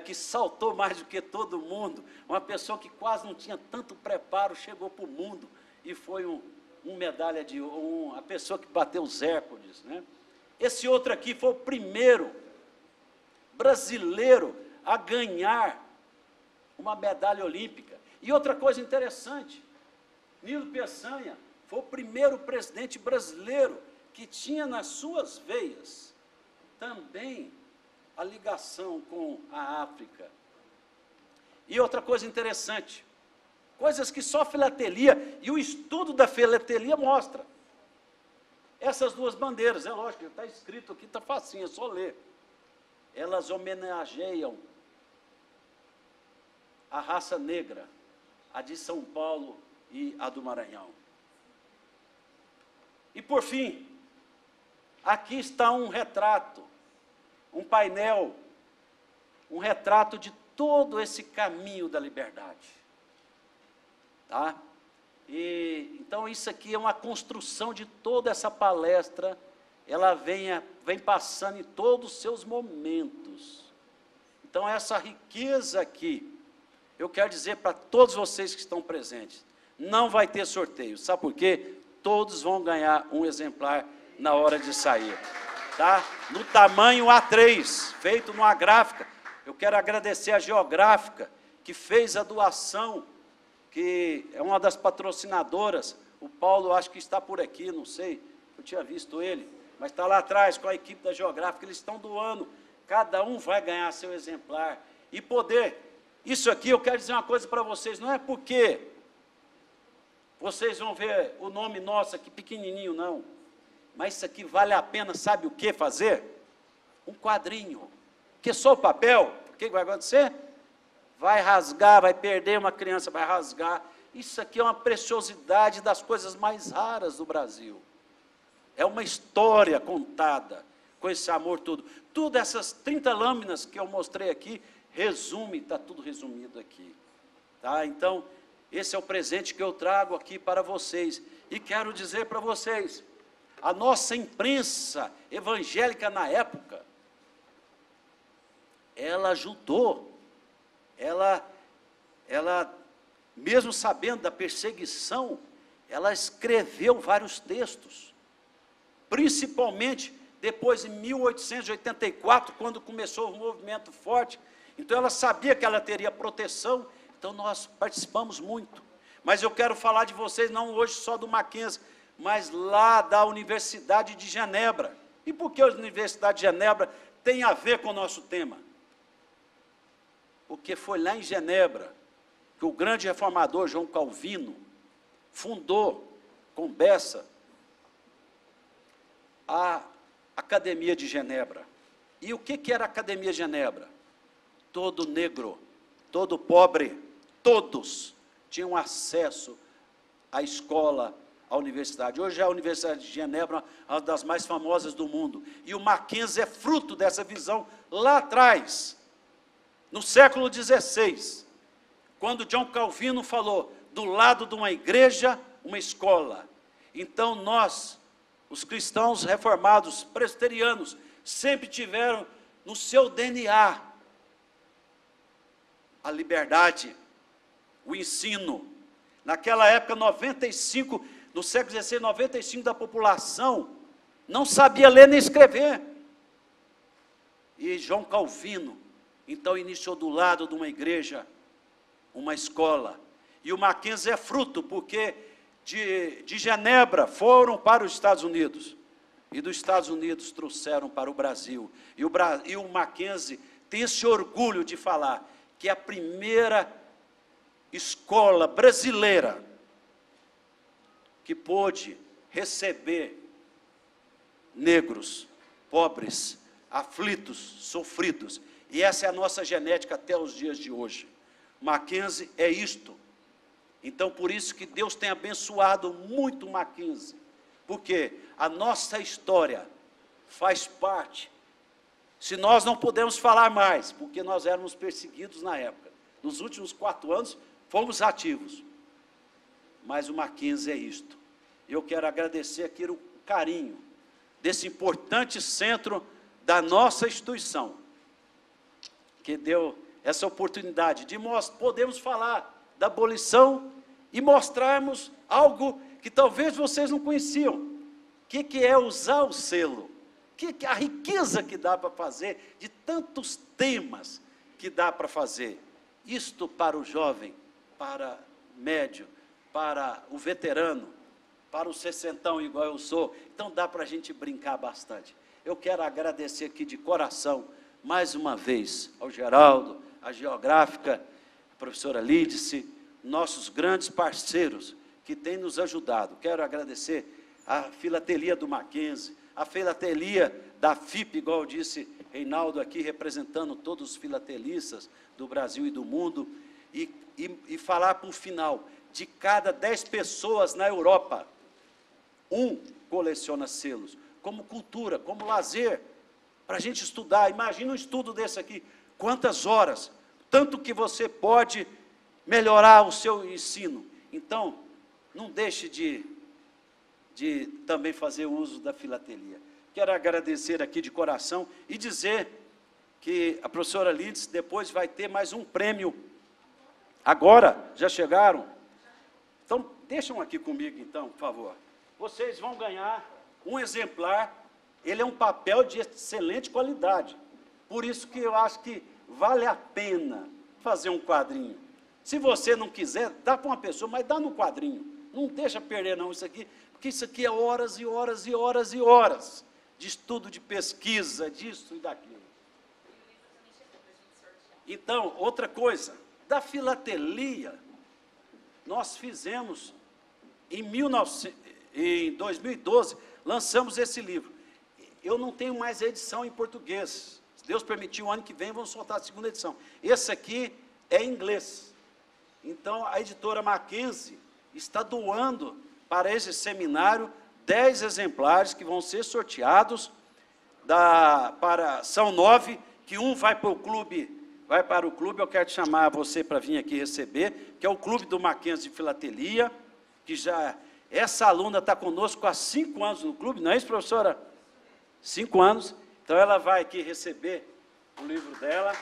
Speaker 2: que saltou mais do que todo mundo, uma pessoa que quase não tinha tanto preparo, chegou para o mundo e foi medalha de a pessoa que bateu os recordes, né? Esse outro aqui foi o primeiro brasileiro a ganhar uma medalha olímpica. E outra coisa interessante, Nilo Peçanha foi o primeiro presidente brasileiro que tinha nas suas veias também a ligação com a África. E outra coisa interessante, coisas que só a filatelia e o estudo da filatelia mostra. Essas duas bandeiras, é lógico, está escrito aqui, está facinho, é só ler. Elas homenageiam a raça negra, a de São Paulo e a do Maranhão. E por fim, aqui está um retrato, um painel, um retrato de todo esse caminho da liberdade. Tá? Então isso aqui é uma construção de toda essa palestra, ela vem passando em todos os seus momentos. Então essa riqueza aqui, eu quero dizer para todos vocês que estão presentes, não vai ter sorteio, sabe por quê? Todos vão ganhar um exemplar na hora de sair, tá? No tamanho A3, feito numa gráfica. Eu quero agradecer a Geográfica, que fez a doação, que é uma das patrocinadoras, o Paulo acho que está por aqui, não sei, eu tinha visto ele, mas está lá atrás com a equipe da Geográfica, eles estão doando, cada um vai ganhar seu exemplar, e poder, isso aqui eu quero dizer uma coisa para vocês, não é porque vocês vão ver o nome nosso aqui pequenininho, não, mas isso aqui vale a pena, sabe o que fazer? Um quadrinho, porque só o papel, o que vai acontecer? Vai rasgar, vai perder, uma criança vai rasgar. Isso aqui é uma preciosidade das coisas mais raras do Brasil. É uma história contada com esse amor todo. Tudo essas 30 lâminas que eu mostrei aqui, resume, está tudo resumido aqui. Tá? Então, esse é o presente que eu trago aqui para vocês. E quero dizer para vocês, a nossa imprensa evangélica na época, ela ajudou. Ela, mesmo sabendo da perseguição, ela escreveu vários textos, principalmente depois de 1884, quando começou o movimento forte. Então ela sabia que ela teria proteção, então nós participamos muito. Mas eu quero falar de vocês, não hoje só do Mackenzie, mas lá da Universidade de Genebra. E por que a Universidade de Genebra tem a ver com o nosso tema? Porque foi lá em Genebra que o grande reformador João Calvino fundou, com Bessa, a Academia de Genebra. E o que era a Academia de Genebra? Todo negro, todo pobre, todos tinham acesso à escola, à universidade. Hoje a Universidade de Genebra é uma das mais famosas do mundo. E o Mackenzie é fruto dessa visão lá atrás, no século XVI, quando João Calvino falou, do lado de uma igreja, uma escola. Então nós, os cristãos reformados, presbiterianos, sempre tiveram no seu DNA a liberdade, o ensino. Naquela época, no século XVI, 95% da população não sabia ler nem escrever. E João Calvino, então, iniciou do lado de uma igreja, uma escola. E o Mackenzie é fruto, porque de Genebra foram para os Estados Unidos. E dos Estados Unidos trouxeram para o Brasil. E o Mackenzie tem esse orgulho de falar que é a primeira escola brasileira que pôde receber negros, pobres, aflitos, sofridos. E essa é a nossa genética até os dias de hoje. Mackenzie é isto. Então, por isso que Deus tem abençoado muito o Mackenzie, porque a nossa história faz parte. Se nós não podemos falar mais, porque nós éramos perseguidos na época, nos últimos 4 anos fomos ativos, mas o Mackenzie é isto. Eu quero agradecer aqui o carinho desse importante centro da nossa instituição, que deu essa oportunidade de podermos falar da abolição e mostrarmos algo que talvez vocês não conheciam. O que é usar o selo? A riqueza que dá para fazer, de tantos temas que dá para fazer. Isto para o jovem, para o médio, para o veterano, para o sessentão igual eu sou. Então dá para a gente brincar bastante. Eu quero agradecer aqui de coração, mais uma vez, ao Geraldo, à Geográfica, a professora Lídice, nossos grandes parceiros que têm nos ajudado. Quero agradecer a Filatelia do Mackenzie, a Filatelia da FIP, igual disse Reinaldo aqui, representando todos os filatelistas do Brasil e do mundo, e falar para o final, de cada 10 pessoas na Europa, 1 coleciona selos, como cultura, como lazer, para a gente estudar. Imagina um estudo desse aqui, quantas horas, tanto que você pode melhorar o seu ensino. Então, não deixe de também fazer uso da filatelia. Quero agradecer aqui de coração e dizer que a professora Lídice depois vai ter mais um prêmio. Agora, já chegaram? Então, deixam aqui comigo, então, por favor. Vocês vão ganhar um exemplar. Ele é um papel de excelente qualidade. Por isso que eu acho que vale a pena fazer um quadrinho. Se você não quiser, dá para uma pessoa, mas dá no quadrinho. Não deixa perder não isso aqui, porque isso aqui é horas e horas e horas e horas de estudo, de pesquisa, disso e daquilo. Então, outra coisa, da filatelia, nós fizemos, em 2012, lançamos esse livro. Eu não tenho mais edição em português. Se Deus permitir, o ano que vem vamos soltar a 2ª edição. Esse aqui é em inglês. Então, a editora Mackenzie está doando para esse seminário 10 exemplares que vão ser sorteados. São 9, que um vai para o clube. Eu quero te chamar você para vir aqui receber, que é o Clube do Mackenzie de Filatelia, que essa aluna está conosco há 5 anos no clube, não é isso, professora? 5 anos, então ela vai aqui receber o livro dela.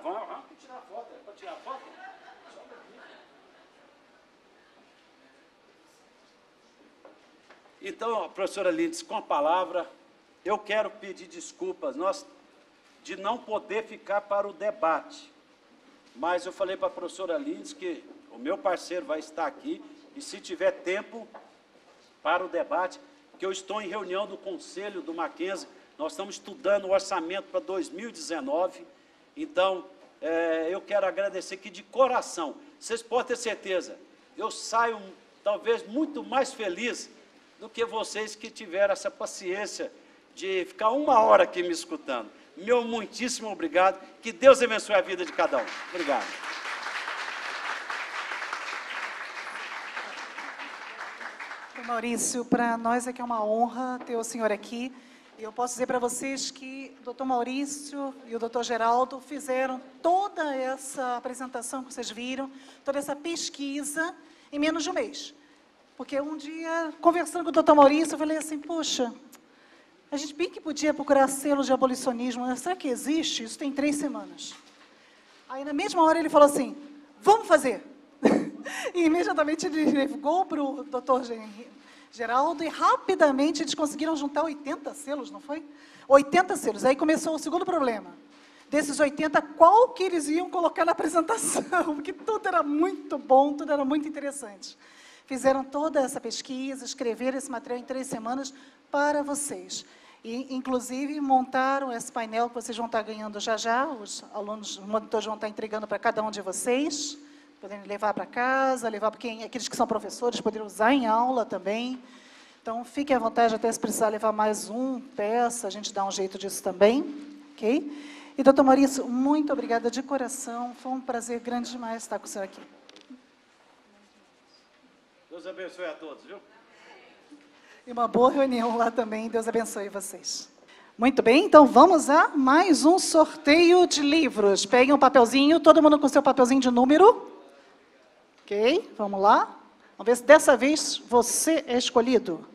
Speaker 2: Vamos tirar foto, é para tirar foto? Então, professora Lídice, com a palavra, eu quero pedir desculpas de não poder ficar para o debate, mas eu falei para a professora Lídice que o meu parceiro vai estar aqui, e se tiver tempo para o debate, que eu estou em reunião do Conselho do Mackenzie, nós estamos estudando o orçamento para 2019, então, eu quero agradecer aqui de coração, vocês podem ter certeza, eu saio talvez muito mais feliz do que vocês que tiveram essa paciência de ficar 1 hora aqui me escutando. Meu muitíssimo obrigado, que Deus abençoe a vida de cada um. Obrigado.
Speaker 3: Maurício, para nós é que é uma honra ter o senhor aqui. E eu posso dizer para vocês que o doutor Maurício e o doutor Geraldo fizeram toda essa apresentação que vocês viram, toda essa pesquisa em menos de um mês. Porque um dia, conversando com o doutor Maurício, eu falei assim, poxa, a gente bem que podia procurar selos de abolicionismo, né? Será que existe? Isso tem 3 semanas. Aí, na mesma hora, ele falou assim, vamos fazer. E imediatamente ele ligou para o doutor Geraldo e rapidamente eles conseguiram juntar 80 selos, não foi? 80 selos. Aí começou o segundo problema. Desses 80, qual que eles iam colocar na apresentação? Porque tudo era muito bom, tudo era muito interessante. Fizeram toda essa pesquisa, escreveram esse material em 3 semanas para vocês. E, inclusive, montaram esse painel que vocês vão estar ganhando já já, os alunos, os monitores vão estar entregando para cada um de vocês, poderem levar para casa, levar para aqueles que são professores, poderem usar em aula também. Então, fiquem à vontade, até se precisar levar mais peça, a gente dá um jeito disso também, ok? E, doutor Maurício, muito obrigada de coração, foi um prazer grande demais estar com o senhor aqui.
Speaker 2: Deus abençoe a todos, viu?
Speaker 3: E uma boa reunião lá também. Deus abençoe vocês. Muito bem, então vamos a mais um sorteio de livros. Peguem um papelzinho, todo mundo com seu papelzinho de número. Ok, vamos lá. Vamos ver se dessa vez você é escolhido.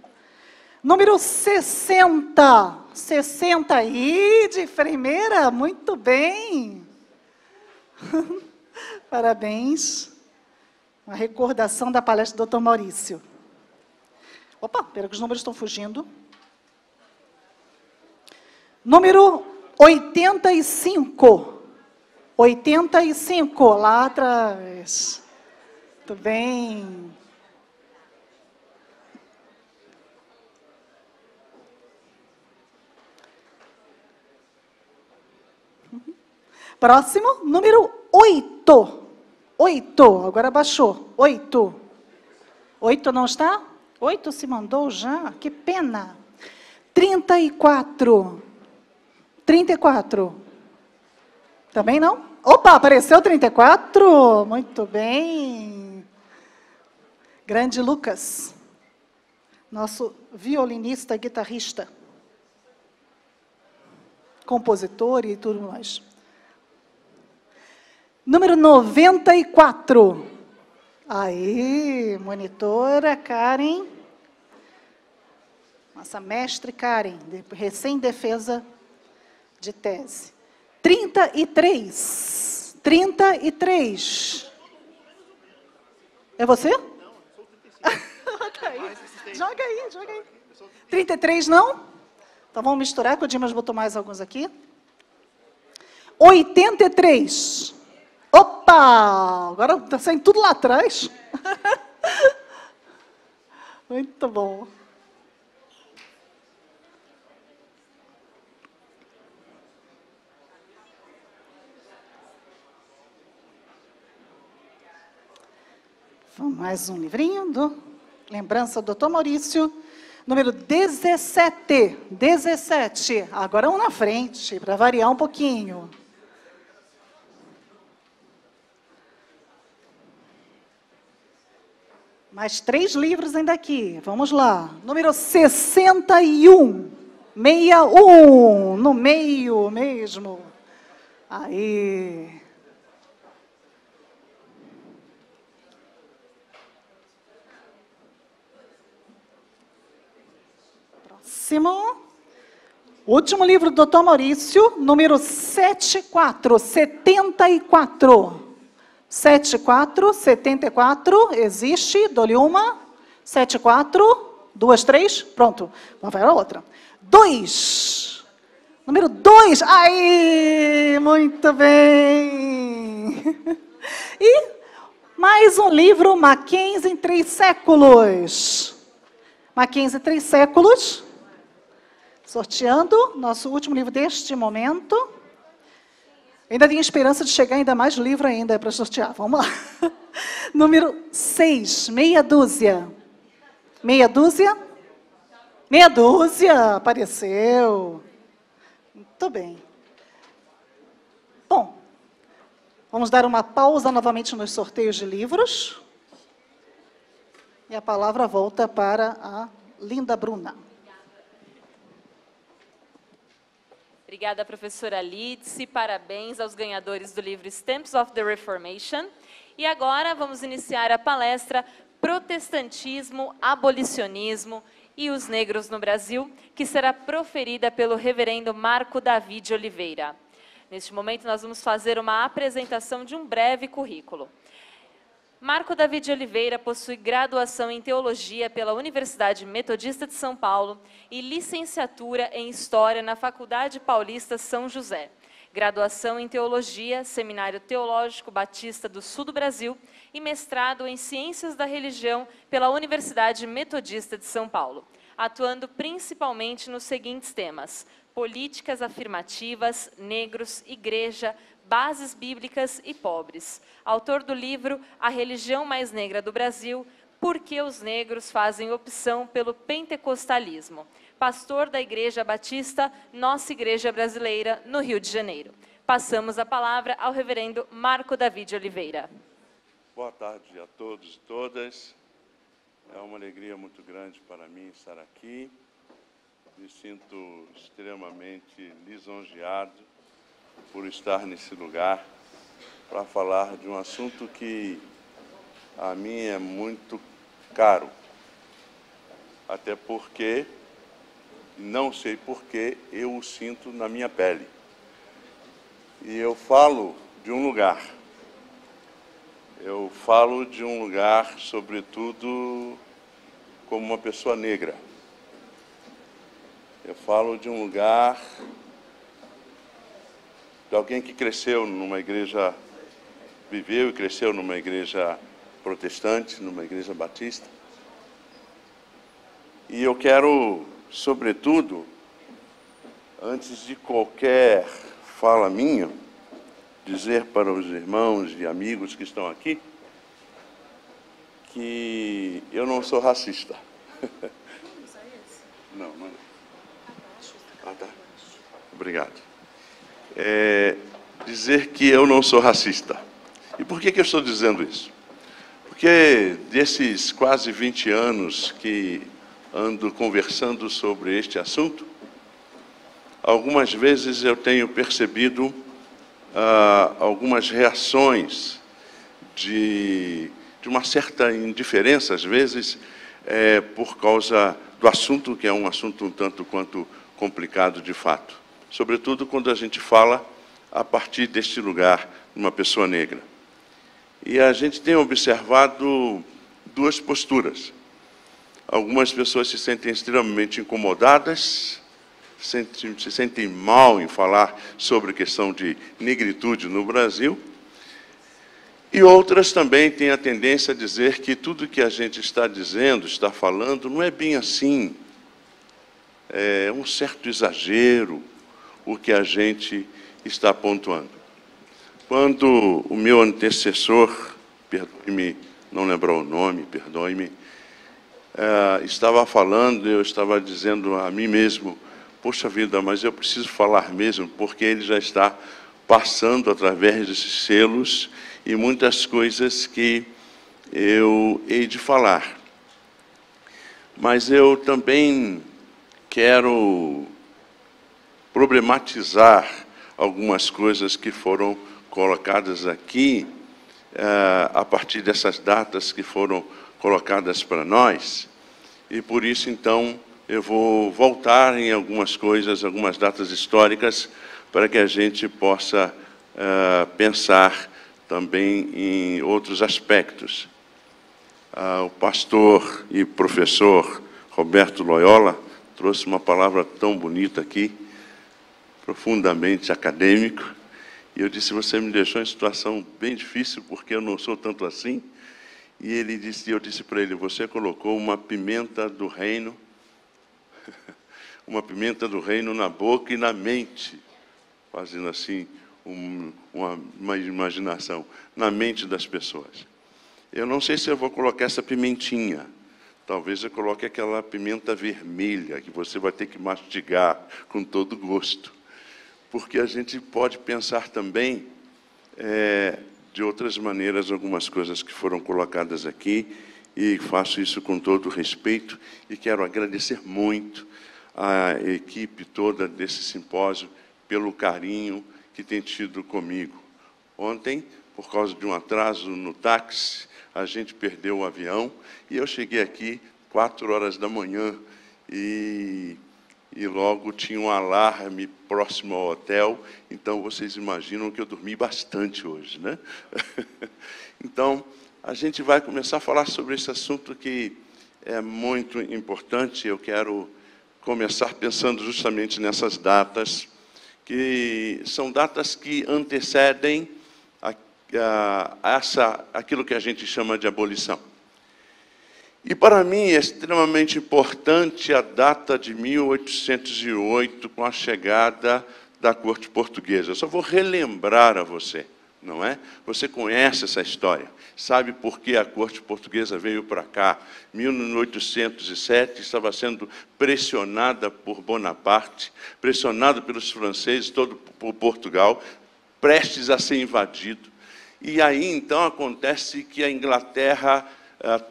Speaker 3: Número 60. 60 aí, de primeira, muito bem. Parabéns. Uma recordação da palestra do Dr. Maurício. Opa, espera que os números estão fugindo. Número 85. 85, lá atrás. Muito bem. Próximo, número 8. 8, agora baixou. 8. 8 não está? 8 se mandou já? Que pena. 34. 34. Também não? Opa, apareceu 34. Muito bem. Grande Lucas. Nosso violinista, guitarrista. Compositor e tudo mais. Número 94. Aí, monitora Karen. Nossa mestre Karen, recém-defesa de tese. 33. 33. É você? Não, eu sou 35. Joga aí, joga aí. 33 não? Então vamos misturar, que o Dimas botou mais alguns aqui. 83. Opa! Agora está saindo tudo lá atrás. Muito bom. Vamos mais um livrinho do Lembrança do Dr. Maurício. Número 17. 17. Agora um na frente, para variar um pouquinho. Mais 3 livros ainda aqui. Vamos lá. Número 61. 61. No meio mesmo. Aí. Próximo. Último livro do Dr. Maurício. Número 74. 74. 74, 74, existe, dou-lhe uma. 74, 2, 3, pronto. Vamos ver a outra. 2. Número 2. Aí, muito bem. E mais um livro, Mackenzie em 3 séculos. Mackenzie em 3 séculos. Sorteando, nosso último livro deste momento. Ainda tenho esperança de chegar ainda mais livro ainda para sortear. Vamos lá. Número 6, meia dúzia. Meia dúzia? Meia dúzia, apareceu. Muito bem. Bom, vamos dar uma pausa novamente nos sorteios de livros. E a palavra volta para a Linda Bruna.
Speaker 1: Obrigada, professora Lídice. Parabéns aos ganhadores do livro Stamps of the Reformation. E agora vamos iniciar a palestra Protestantismo, Abolicionismo e os Negros no Brasil, que será proferida pelo reverendo Marco Davi de Oliveira. Neste momento, nós vamos fazer uma apresentação de um breve currículo. Marco Davi de Oliveira possui graduação em Teologia pela Universidade Metodista de São Paulo e licenciatura em História na Faculdade Paulista São José. Graduação em Teologia, Seminário Teológico Batista do Sul do Brasil e mestrado em Ciências da Religião pela Universidade Metodista de São Paulo, atuando principalmente nos seguintes temas: políticas afirmativas, negros, igreja, bases bíblicas e pobres. Autor do livro A Religião Mais Negra do Brasil, Por que os negros fazem opção pelo pentecostalismo. Pastor da Igreja Batista, Nossa Igreja Brasileira, no Rio de Janeiro. Passamos a palavra ao reverendo Marco Davi de Oliveira.
Speaker 4: Boa tarde a todos e todas. É uma alegria muito grande para mim estar aqui. Me sinto extremamente lisonjeado por estar nesse lugar para falar de um assunto que a mim é muito caro. Até porque, não sei porquê, eu o sinto na minha pele. E eu falo de um lugar. Eu falo de um lugar, sobretudo, como uma pessoa negra. Eu falo de um lugar de alguém que cresceu numa igreja, viveu e cresceu numa igreja protestante, numa igreja batista. E eu quero, sobretudo, antes de qualquer fala minha, dizer para os irmãos e amigos que estão aqui que eu não sou racista. Não, não. Ah, tá. Obrigado. Dizer que eu não sou racista. E por que eu estou dizendo isso? Porque desses quase 20 anos que ando conversando sobre este assunto, algumas vezes eu tenho percebido algumas reações de uma certa indiferença, às vezes, por causa do assunto, que é um assunto um tanto quanto complicado de fato. Sobretudo quando a gente fala a partir deste lugar, de uma pessoa negra. E a gente tem observado duas posturas. Algumas pessoas se sentem extremamente incomodadas, se sentem mal em falar sobre a questão de negritude no Brasil, e outras também têm a tendência a dizer que tudo que a gente está dizendo, está falando, não é bem assim. É um certo exagero o que a gente está pontuando. Quando o meu antecessor, perdoe-me, não lembrar o nome, perdoe-me, estava falando, eu estava dizendo a mim mesmo, poxa vida, mas eu preciso falar mesmo, porque ele já está passando através desses selos e muitas coisas que eu hei de falar. Mas eu também quero problematizar algumas coisas que foram colocadas aqui, a partir dessas datas que foram colocadas para nós, e por isso, então, eu vou voltar em algumas coisas, algumas datas históricas, para que a gente possa pensar também em outros aspectos. O pastor e professor Roberto Loyola trouxe uma palavra tão bonita aqui, profundamente acadêmico, e eu disse, você me deixou em situação bem difícil, porque eu não sou tanto assim. E ele disse, eu disse para ele, você colocou uma pimenta do reino, uma pimenta do reino na boca e na mente, fazendo assim uma imaginação, na mente das pessoas. Eu não sei se eu vou colocar essa pimentinha, talvez eu coloque aquela pimenta vermelha, que você vai ter que mastigar com todo gosto. Porque a gente pode pensar também, de outras maneiras, algumas coisas que foram colocadas aqui, e faço isso com todo respeito, e quero agradecer muito à equipe toda desse simpósio pelo carinho que tem tido comigo. Ontem, por causa de um atraso no táxi, a gente perdeu o avião, e eu cheguei aqui 4 horas da manhã, e logo tinha um alarme próximo ao hotel, então vocês imaginam que eu dormi bastante hoje, né? Então, a gente vai começar a falar sobre esse assunto que é muito importante. Eu quero começar pensando justamente nessas datas, que são datas que antecedem aquilo que a gente chama de abolição. E para mim é extremamente importante a data de 1808, com a chegada da corte portuguesa. Eu só vou relembrar a você, não é? Você conhece essa história, sabe por que a corte portuguesa veio para cá. 1807, estava sendo pressionada por Bonaparte, pressionada pelos franceses, todo por Portugal, prestes a ser invadido. E aí, então, acontece que a Inglaterra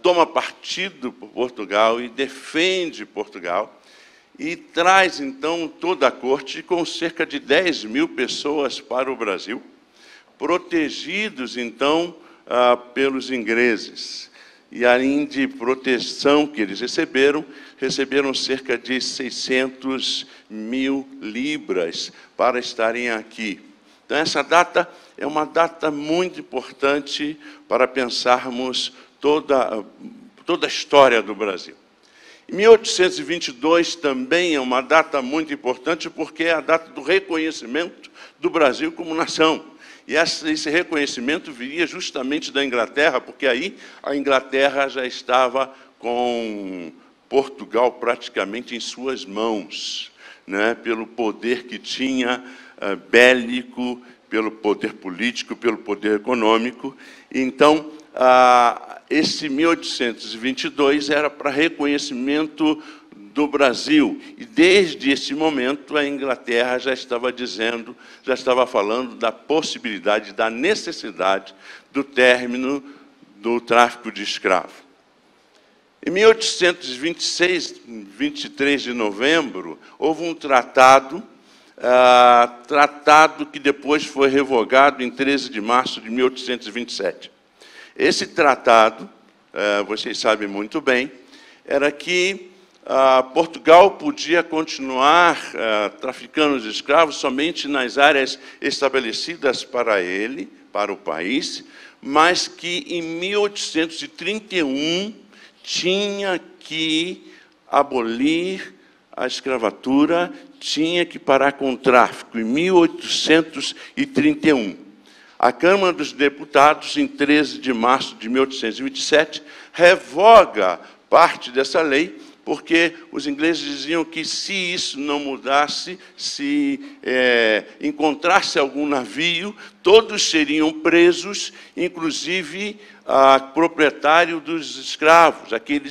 Speaker 4: toma partido por Portugal e defende Portugal, e traz, então, toda a corte com cerca de 10 mil pessoas para o Brasil, protegidos, então, pelos ingleses. E, além de proteção que eles receberam cerca de 600 mil libras para estarem aqui. Então, essa data é uma data muito importante para pensarmos toda a história do Brasil. Em 1822 também é uma data muito importante, porque é a data do reconhecimento do Brasil como nação. E esse reconhecimento viria justamente da Inglaterra, porque aí a Inglaterra já estava com Portugal praticamente em suas mãos, né, pelo poder que tinha bélico, pelo poder político, pelo poder econômico. Então, esse 1822 era para reconhecimento do Brasil. E desde esse momento a Inglaterra já estava falando da possibilidade, da necessidade do término do tráfico de escravos. Em 1826, 23 de novembro, houve um tratado que depois foi revogado em 13 de março de 1827. Esse tratado, vocês sabem muito bem, era que Portugal podia continuar traficando os escravos somente nas áreas estabelecidas para ele, para o país, mas que em 1831 tinha que abolir a escravatura, tinha que parar com o tráfico, em 1831. A Câmara dos Deputados, em 13 de março de 1827, revoga parte dessa lei, porque os ingleses diziam que, se isso não mudasse, se encontrasse algum navio, todos seriam presos, inclusive proprietário dos escravos, aquele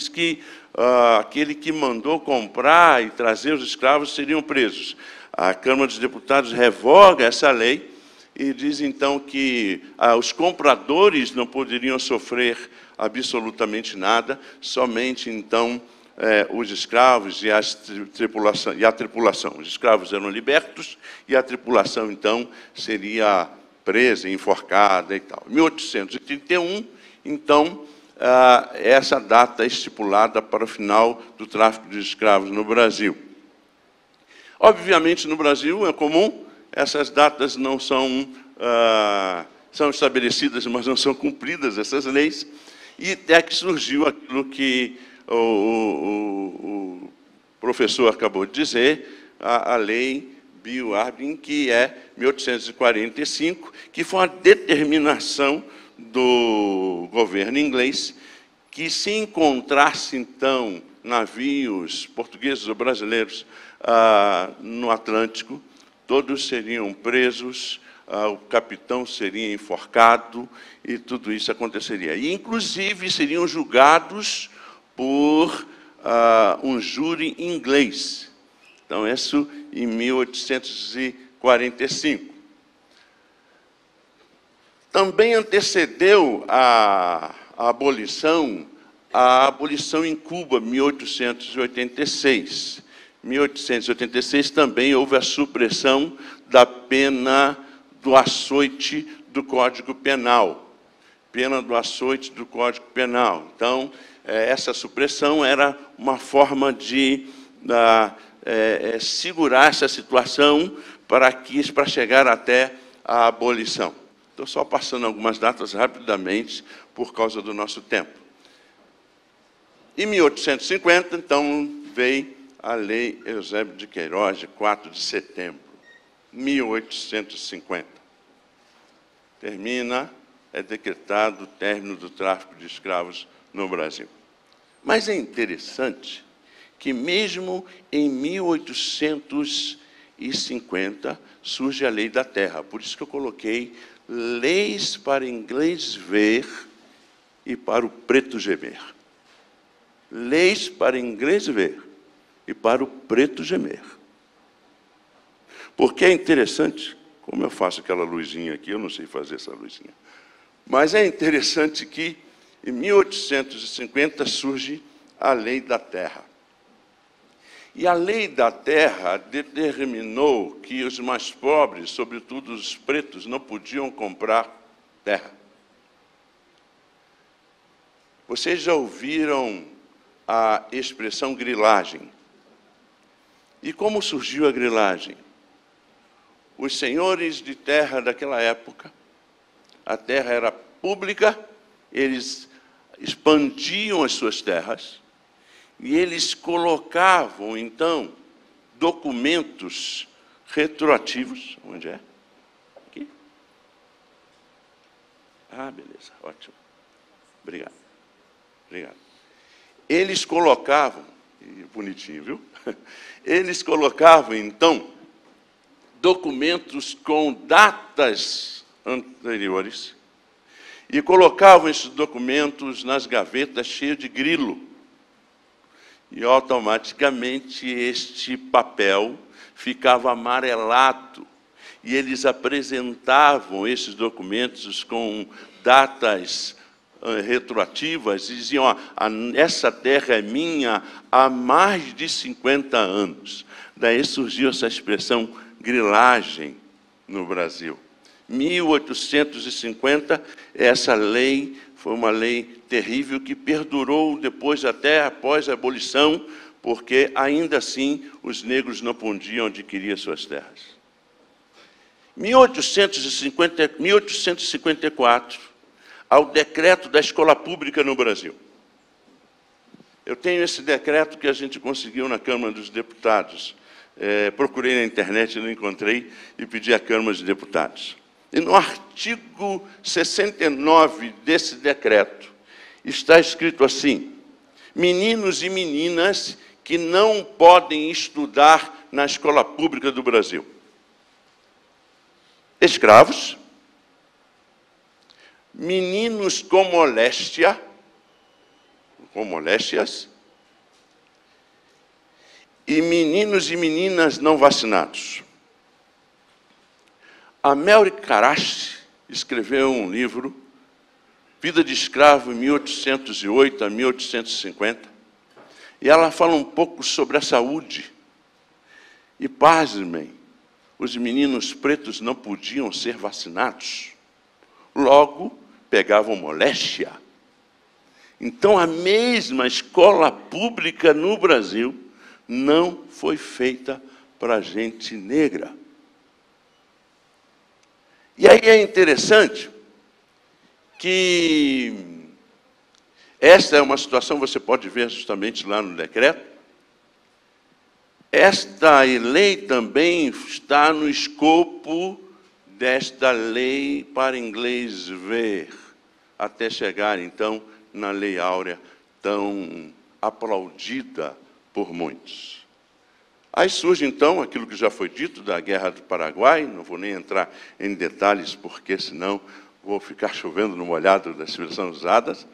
Speaker 4: que mandou comprar e trazer os escravos seriam presos. A Câmara dos Deputados revoga essa lei e diz, então, que os compradores não poderiam sofrer absolutamente nada, somente, então, os escravos e a tripulação. Os escravos eram libertos e a tripulação, então, seria presa, enforcada e tal. Em 1831, então, essa data é estipulada para o final do tráfico de escravos no Brasil. Obviamente, no Brasil é comum, essas datas não são estabelecidas, mas não são cumpridas, essas leis, e até que surgiu aquilo que o professor acabou de dizer, a lei Bill-Harbin, que é 1845, que foi uma determinação do governo inglês que, se encontrasse, então, navios portugueses ou brasileiros no Atlântico, todos seriam presos, o capitão seria enforcado e tudo isso aconteceria. E, inclusive, seriam julgados por um júri inglês. Então, isso em 1845. Também antecedeu a abolição em Cuba, 1886. Em 1886 também houve a supressão da pena do açoite do Código Penal. Pena do açoite do Código Penal. Então, essa supressão era uma forma de segurar essa situação para chegar até a abolição. Estou só passando algumas datas rapidamente por causa do nosso tempo. Em 1850, então, veio a Lei Eusébio de Queiroz, de 4 de setembro, 1850. É decretado o término do tráfico de escravos no Brasil. Mas é interessante que mesmo em 1850 surge a Lei da Terra. Por isso que eu coloquei leis para inglês ver e para o preto gemer. Leis para inglês ver e para o preto gemer. Porque é interessante, como eu faço aquela luzinha aqui, eu não sei fazer essa luzinha, mas é interessante que em 1850 surge a Lei da Terra. E a Lei da Terra determinou que os mais pobres, sobretudo os pretos, não podiam comprar terra. Vocês já ouviram a expressão grilagem? E como surgiu a grilagem? Os senhores de terra daquela época, a terra era pública, eles expandiam as suas terras, e eles colocavam, então, documentos retroativos. Onde é? Aqui? Ah, beleza, ótimo. Obrigado. Obrigado. Eles colocavam, bonitinho, viu? Eles colocavam, então, documentos com datas anteriores e colocavam esses documentos nas gavetas cheias de grilo. E automaticamente este papel ficava amarelado. E eles apresentavam esses documentos com datas retroativas e diziam: ó, essa terra é minha há mais de 50 anos. Daí surgiu essa expressão grilagem no Brasil. 1850, essa lei foi uma lei terrível que perdurou depois, até após a abolição, porque ainda assim os negros não podiam adquirir as suas terras. 1854, ao decreto da escola pública no Brasil. Eu tenho esse decreto que a gente conseguiu na Câmara dos Deputados. Procurei na internet, não encontrei, e pedi à Câmara dos Deputados. E no artigo 69 desse decreto, está escrito assim: meninos e meninas que não podem estudar na escola pública do Brasil. Escravos, meninos com moléstias, e meninos e meninas não vacinados. A Mary Karachi escreveu um livro, Vida de Escravo, em 1808 a 1850, e ela fala um pouco sobre a saúde. E, pasmem, os meninos pretos não podiam ser vacinados, logo pegavam moléstia. Então, a mesma escola pública no Brasil não foi feita para gente negra. E aí é interessante que esta é uma situação, você pode ver justamente lá no decreto. Esta lei também está no escopo desta lei para inglês ver, até chegar, então, na Lei Áurea, tão aplaudida por muitos. Aí surge, então, aquilo que já foi dito da Guerra do Paraguai, não vou nem entrar em detalhes, porque senão vou ficar chovendo no molhado das expressões usadas.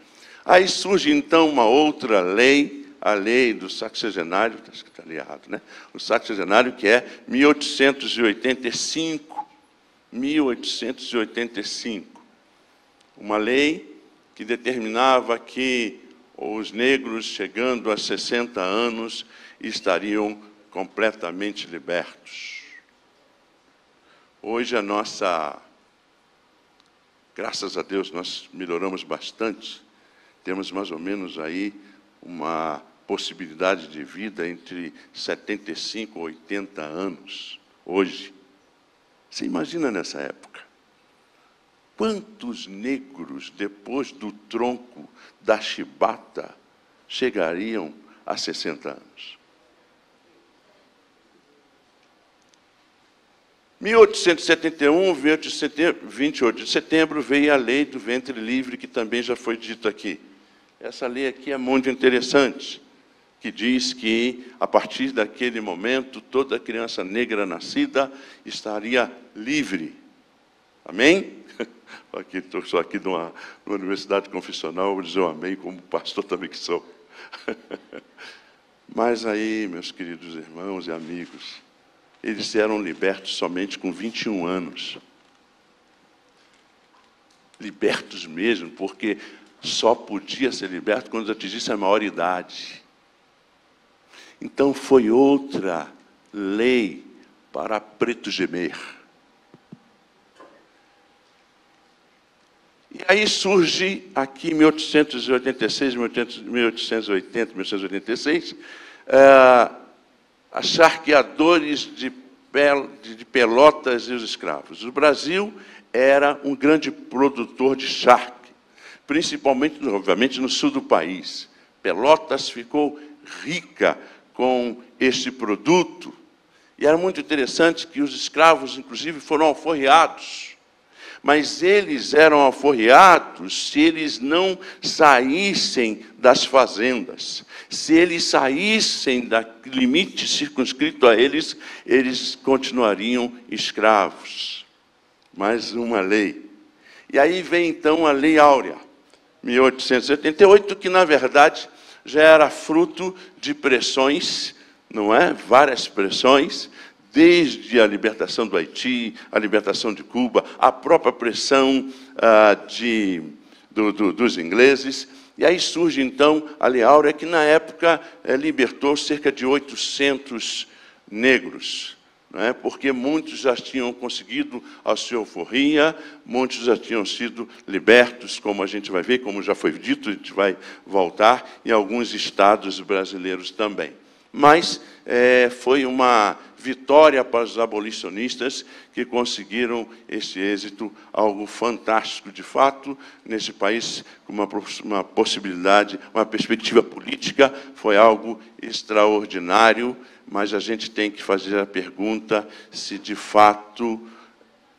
Speaker 4: Aí surge, então, uma outra lei, a lei do sexagenário, está escrito ali errado, né? O sexagenário, que é 1885. 1885. Uma lei que determinava que os negros, chegando a 60 anos, estariam completamente libertos. Hoje graças a Deus, nós melhoramos bastante. Temos mais ou menos aí uma possibilidade de vida entre 75 e 80 anos, hoje. Você imagina nessa época? quantos negros, depois do tronco da chibata, chegariam a 60 anos? 1871, 28 de setembro, veio a lei do ventre livre, que também já foi dito aqui. Essa lei aqui é muito interessante, que diz que, a partir daquele momento, toda criança negra nascida estaria livre. Amém? Sou aqui numa universidade confessional, vou dizer um amém, como pastor também que sou. Mas aí, meus queridos irmãos e amigos, eles eram libertos somente com 21 anos. Libertos mesmo, porque só podia ser liberto quando atingisse a maioridade. Então foi outra lei para preto gemer. E aí surge aqui em 1886, 1880, 1886, as charqueadores de Pelotas e os escravos. O Brasil era um grande produtor de charque, principalmente, obviamente, no sul do país. Pelotas ficou rica com este produto. E era muito interessante que os escravos, inclusive, foram alforriados. Mas eles eram alforriados se eles não saíssem das fazendas. Se eles saíssem do limite circunscrito a eles, eles continuariam escravos. Mais uma lei. E aí vem, então, a Lei Áurea, 1888, que, na verdade, já era fruto de pressões, não é? Várias pressões, desde a libertação do Haiti, a libertação de Cuba, a própria pressão dos ingleses. E aí surge, então, a Lei Áurea, que, na época, libertou cerca de 800 negros, não é? Porque muitos já tinham conseguido a sua alforria, muitos já tinham sido libertos, como a gente vai ver, como já foi dito, a gente vai voltar, em alguns estados brasileiros também. Mas foi uma vitória para os abolicionistas que conseguiram esse êxito, algo fantástico de fato, nesse país, com uma possibilidade, uma perspectiva política, foi algo extraordinário, mas a gente tem que fazer a pergunta se de fato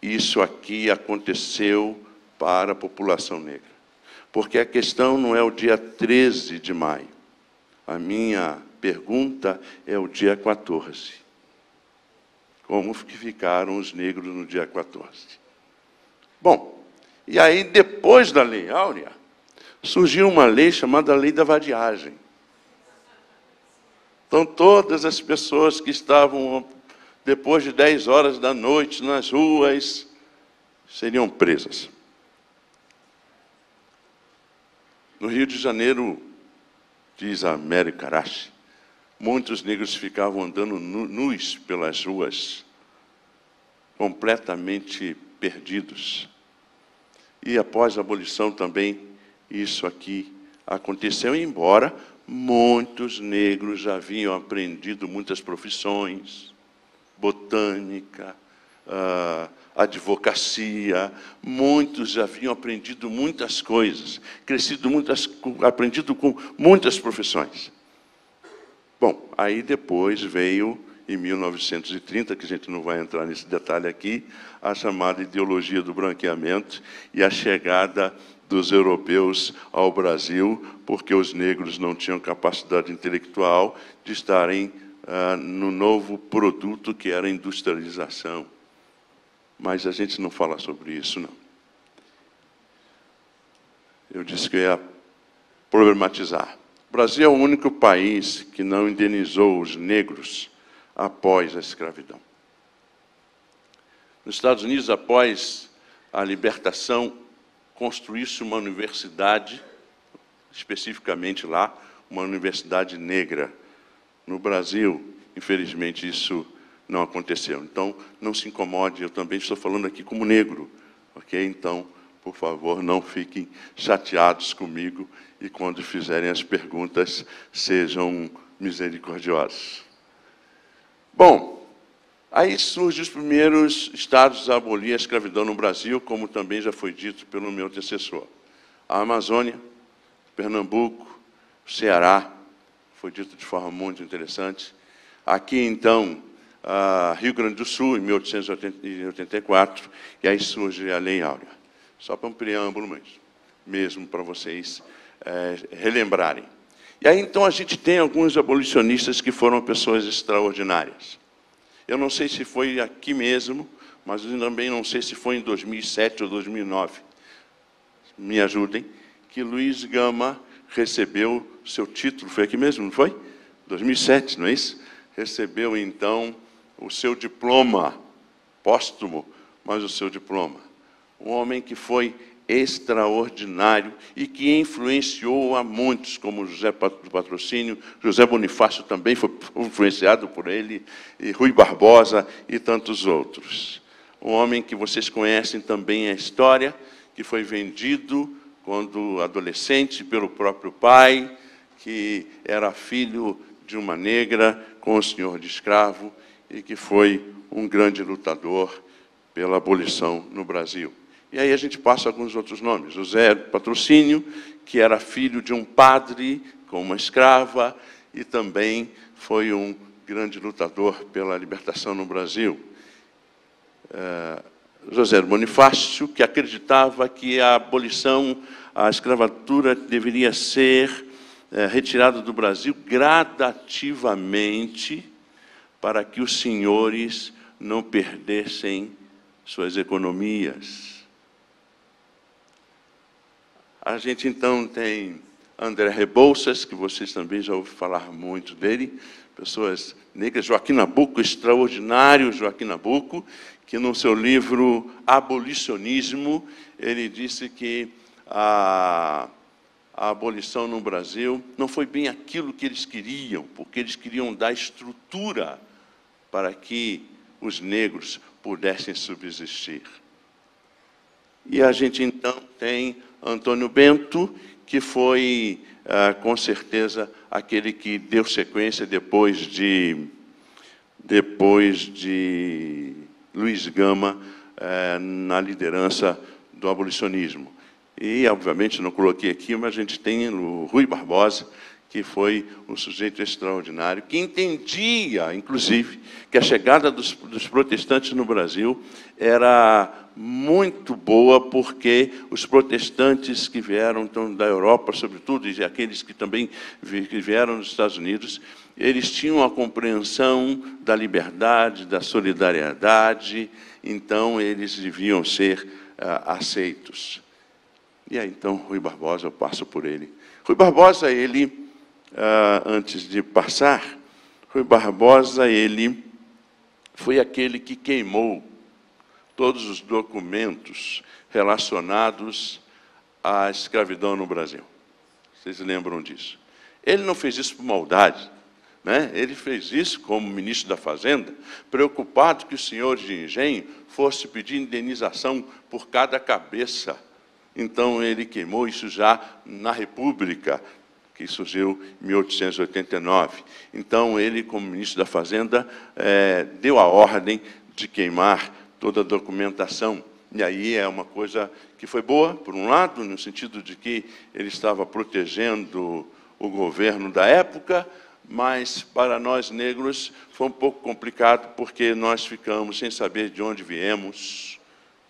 Speaker 4: isso aqui aconteceu para a população negra. Porque a questão não é o dia 13 de maio. A minha pergunta é o dia 14. Como que ficaram os negros no dia 14? Bom, e aí depois da Lei Áurea, surgiu uma lei chamada Lei da Vadiagem. Então todas as pessoas que estavam depois de 10 horas da noite nas ruas seriam presas. No Rio de Janeiro, diz a Mary Karachi, muitos negros ficavam andando nus pelas ruas, completamente perdidos. E após a abolição também, isso aqui aconteceu, embora muitos negros já haviam aprendido muitas profissões, botânica, advocacia, muitos já haviam aprendido muitas coisas, aprendido com muitas profissões. Bom, aí depois veio, em 1930, que a gente não vai entrar nesse detalhe aqui, a chamada ideologia do branqueamento e a chegada dos europeus ao Brasil, porque os negros não tinham capacidade intelectual de estarem no novo produto que era a industrialização. Mas a gente não fala sobre isso, não. Eu disse que eu ia problematizar. O Brasil é o único país que não indenizou os negros após a escravidão. Nos Estados Unidos, após a libertação, construiu-se uma universidade, especificamente lá, uma universidade negra. No Brasil, infelizmente, isso não aconteceu. Então, não se incomode, eu também estou falando aqui como negro, ok? Então, por favor, não fiquem chateados comigo e, quando fizerem as perguntas, sejam misericordiosos. Bom, Aí surgem os primeiros estados a abolir a escravidão no Brasil, como também já foi dito pelo meu antecessor. A Amazônia, Pernambuco, Ceará, foi dito de forma muito interessante. Aqui, então, Rio Grande do Sul, em 1884, e aí surge a Lei Áurea. Só para um preâmbulo mesmo para vocês relembrarem. E aí, então, a gente tem alguns abolicionistas que foram pessoas extraordinárias. Eu não sei se foi aqui mesmo, mas eu também não sei se foi em 2007 ou 2009. Me ajudem, que Luiz Gama recebeu seu título, foi aqui mesmo, não foi? 2007, não é isso? Recebeu, então, o seu diploma, póstumo, mas o seu diploma. Um homem que foi extraordinário e que influenciou a muitos, como José do Patrocínio, José Bonifácio também foi influenciado por ele, e Rui Barbosa e tantos outros. Um homem que vocês conhecem também a história, que foi vendido quando adolescente pelo próprio pai, que era filho de uma negra com o senhor de escravo e que foi um grande lutador pela abolição no Brasil. E aí a gente passa alguns outros nomes. José Patrocínio, que era filho de um padre com uma escrava e também foi um grande lutador pela libertação no Brasil. José Bonifácio, que acreditava que a abolição, a escravatura deveria ser retirada do Brasil gradativamente para que os senhores não perdessem suas economias. A gente, então, tem André Rebouças, que vocês também já ouviram falar muito dele, pessoas negras, Joaquim Nabuco, extraordinário Joaquim Nabuco, que no seu livro Abolicionismo, ele disse que a abolição no Brasil não foi bem aquilo que eles queriam, porque eles queriam dar estrutura para que os negros pudessem subsistir. E a gente, então, tem Antônio Bento, que foi, com certeza, aquele que deu sequência depois de Luiz Gama na liderança do abolicionismo. E, obviamente, não coloquei aqui, mas a gente tem o Rui Barbosa, que foi um sujeito extraordinário, que entendia, inclusive, que a chegada dos protestantes no Brasil era muito boa, porque os protestantes que vieram então, da Europa, sobretudo, e aqueles que também vieram dos Estados Unidos, eles tinham a compreensão da liberdade, da solidariedade, então eles deviam ser aceitos. E aí, então, Rui Barbosa, eu passo por ele. Rui Barbosa, ele... antes de passar, Rui Barbosa, ele foi aquele que queimou todos os documentos relacionados à escravidão no Brasil. Vocês lembram disso? Ele não fez isso por maldade, né? Ele fez isso como ministro da Fazenda, preocupado que os senhores de engenho fossem pedir indenização por cada cabeça. Então, ele queimou isso já na República, que surgiu em 1889. Então, ele, como ministro da Fazenda, deu a ordem de queimar toda a documentação. E aí é uma coisa que foi boa, por um lado, no sentido de que ele estava protegendo o governo da época, mas, para nós negros, foi um pouco complicado, porque nós ficamos sem saber de onde viemos,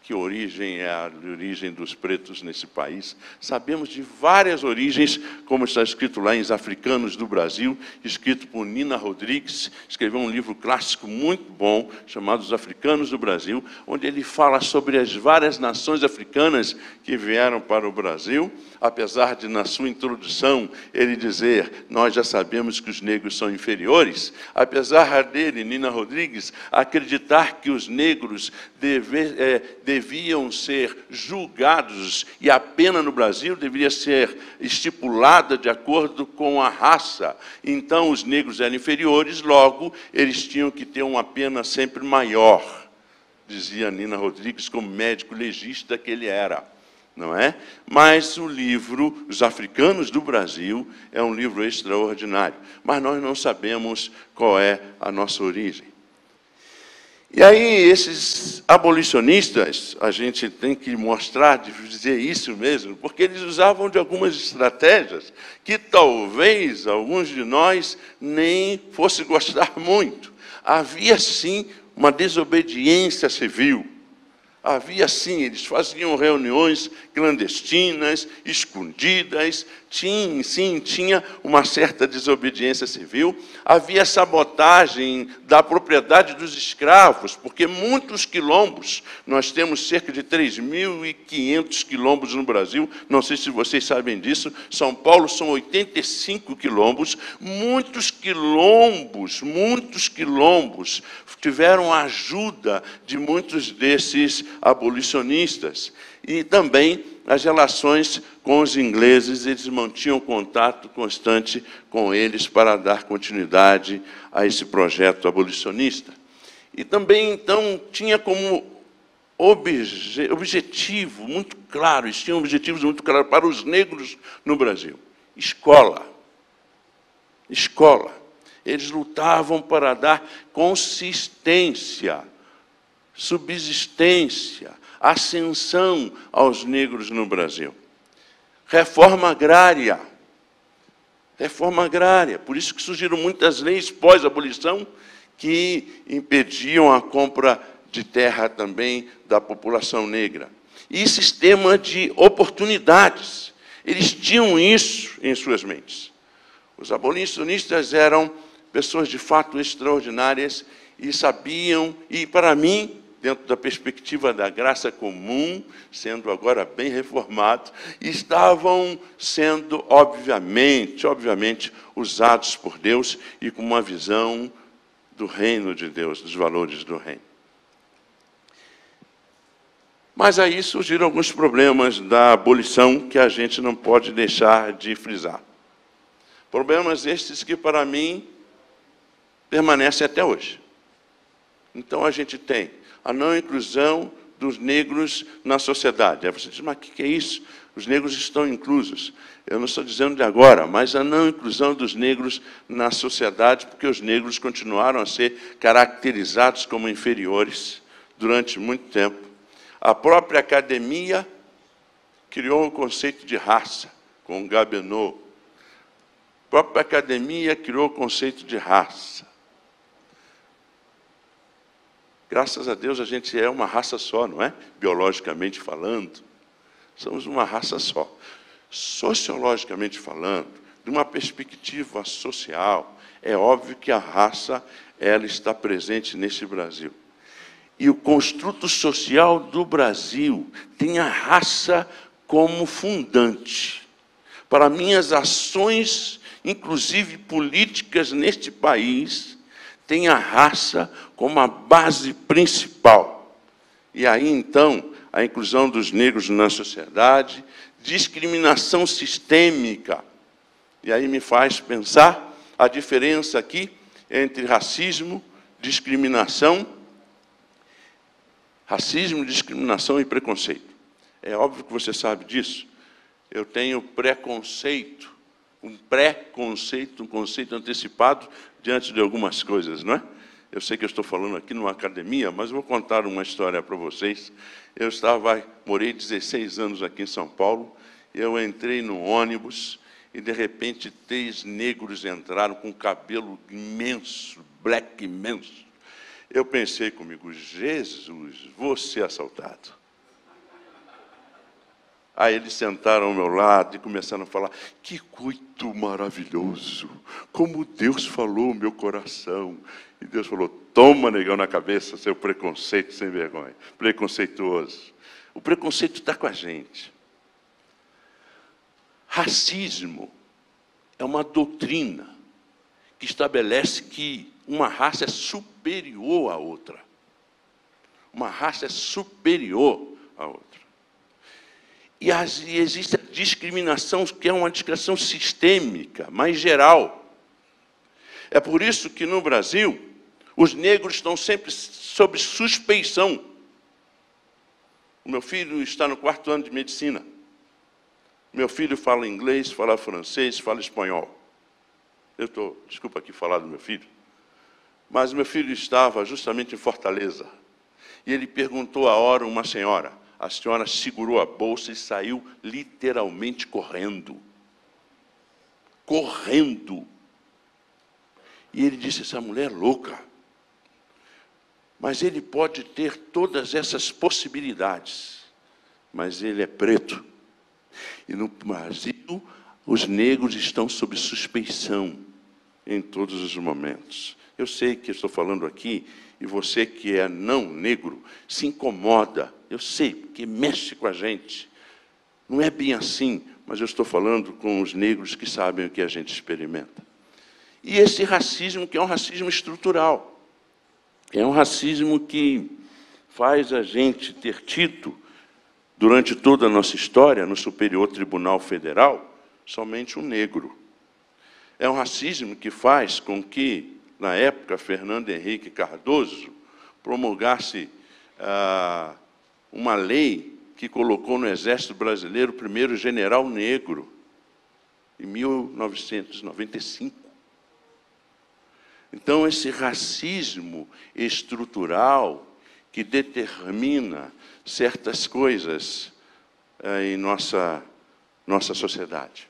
Speaker 4: que origem é a origem dos pretos nesse país. Sabemos de várias origens, como está escrito lá em Os Africanos do Brasil, escrito por Nina Rodrigues, escreveu um livro clássico muito bom, chamado Os Africanos do Brasil, onde ele fala sobre as várias nações africanas que vieram para o Brasil, apesar de, na sua introdução, ele dizer, nós já sabemos que os negros são inferiores, apesar dele, Nina Rodrigues, acreditar que os negros deviam ser julgados e a pena no Brasil deveria ser estipulada de acordo com a raça. Então, os negros eram inferiores, logo, eles tinham que ter uma pena sempre maior, dizia Nina Rodrigues, como médico legista que ele era. Não é? Mas o livro Os Africanos do Brasil é um livro extraordinário, mas nós não sabemos qual é a nossa origem. E aí, esses abolicionistas, a gente tem que mostrar, dizer isso mesmo, porque eles usavam de algumas estratégias que talvez alguns de nós nem fosse gostar muito. Havia, sim, uma desobediência civil. Havia, sim, eles faziam reuniões clandestinas, escondidas, tinha uma certa desobediência civil. Havia sabotagem da propriedade dos escravos, porque muitos quilombos, nós temos cerca de 3.500 quilombos no Brasil, não sei se vocês sabem disso, São Paulo são 85 quilombos, muitos quilombos tiveram a ajuda de muitos desses abolicionistas. E também as relações com os ingleses, eles mantinham contato constante com eles para dar continuidade a esse projeto abolicionista. E também, então, tinha como objetivo muito claro, eles tinham objetivos muito claros para os negros no Brasil. Escola. Eles lutavam para dar consistência, subsistência, ascensão aos negros no Brasil. Reforma agrária. Por isso que surgiram muitas leis pós-abolição que impediam a compra de terra também da população negra. E sistema de oportunidades. Eles tinham isso em suas mentes. Os abolicionistas eram pessoas de fato extraordinárias e sabiam, e para mim, dentro da perspectiva da graça comum, sendo agora bem reformado, estavam sendo, obviamente, usados por Deus e com uma visão do reino de Deus, dos valores do reino. Mas aí surgiram alguns problemas da abolição que a gente não pode deixar de frisar. Problemas estes que, para mim, permanecem até hoje. Então, a gente tem a não inclusão dos negros na sociedade. Aí você diz, mas o que é isso? Os negros estão inclusos. Eu não estou dizendo de agora, mas a não inclusão dos negros na sociedade, porque os negros continuaram a ser caracterizados como inferiores durante muito tempo. A própria academia criou o conceito de raça, com Gabineau. A própria academia criou o conceito de raça. Graças a Deus, a gente é uma raça só, não é? Biologicamente falando, somos uma raça só. Sociologicamente falando, de uma perspectiva social, é óbvio que a raça ela está presente nesse Brasil. E o construto social do Brasil tem a raça como fundante. Para minhas ações, inclusive políticas neste país, tem a raça como a base principal. E aí, então, a inclusão dos negros na sociedade, discriminação sistêmica. E aí me faz pensar a diferença aqui entre racismo, discriminação e preconceito. É óbvio que você sabe disso. Eu tenho preconceito, um conceito antecipado diante de algumas coisas, não é? Eu sei que eu estou falando aqui numa academia, mas vou contar uma história para vocês. Morei 16 anos aqui em São Paulo, eu entrei no ônibus e, de repente, 3 negros entraram com cabelo imenso, black imenso. Eu pensei comigo, Jesus, vou ser assaltado. Aí eles sentaram ao meu lado e começaram a falar, que coito maravilhoso, como Deus falou o meu coração. E Deus falou, toma, negão, na cabeça, seu preconceito sem vergonha, preconceituoso. O preconceito está com a gente. Racismo é uma doutrina que estabelece que uma raça é superior à outra. Uma raça é superior à outra. E existe a discriminação, que é uma discriminação sistêmica, mais geral. É por isso que, no Brasil, os negros estão sempre sob suspeição. O meu filho está no 4º ano de medicina. Meu filho fala inglês, fala francês, fala espanhol. Desculpa aqui falar do meu filho, Mas meu filho estava justamente em Fortaleza. E ele perguntou a hora a uma senhora. A senhora segurou a bolsa e saiu literalmente correndo. Correndo. E ele disse, essa mulher é louca. Mas ele pode ter todas essas possibilidades. Mas ele é preto. E no Brasil, os negros estão sob suspeição em todos os momentos. Eu sei que estou falando aqui, e você que é não negro, se incomoda. Eu sei, porque mexe com a gente. Não é bem assim, mas eu estou falando com os negros que sabem o que a gente experimenta. E esse racismo, que é um racismo estrutural, é um racismo que faz a gente ter tido, durante toda a nossa história, no Superior Tribunal Federal, somente um negro. É um racismo que faz com que, na época, Fernando Henrique Cardoso promulgasse uma lei que colocou no Exército Brasileiro o primeiro general negro, em 1995. Então, esse racismo estrutural que determina certas coisas em nossa sociedade.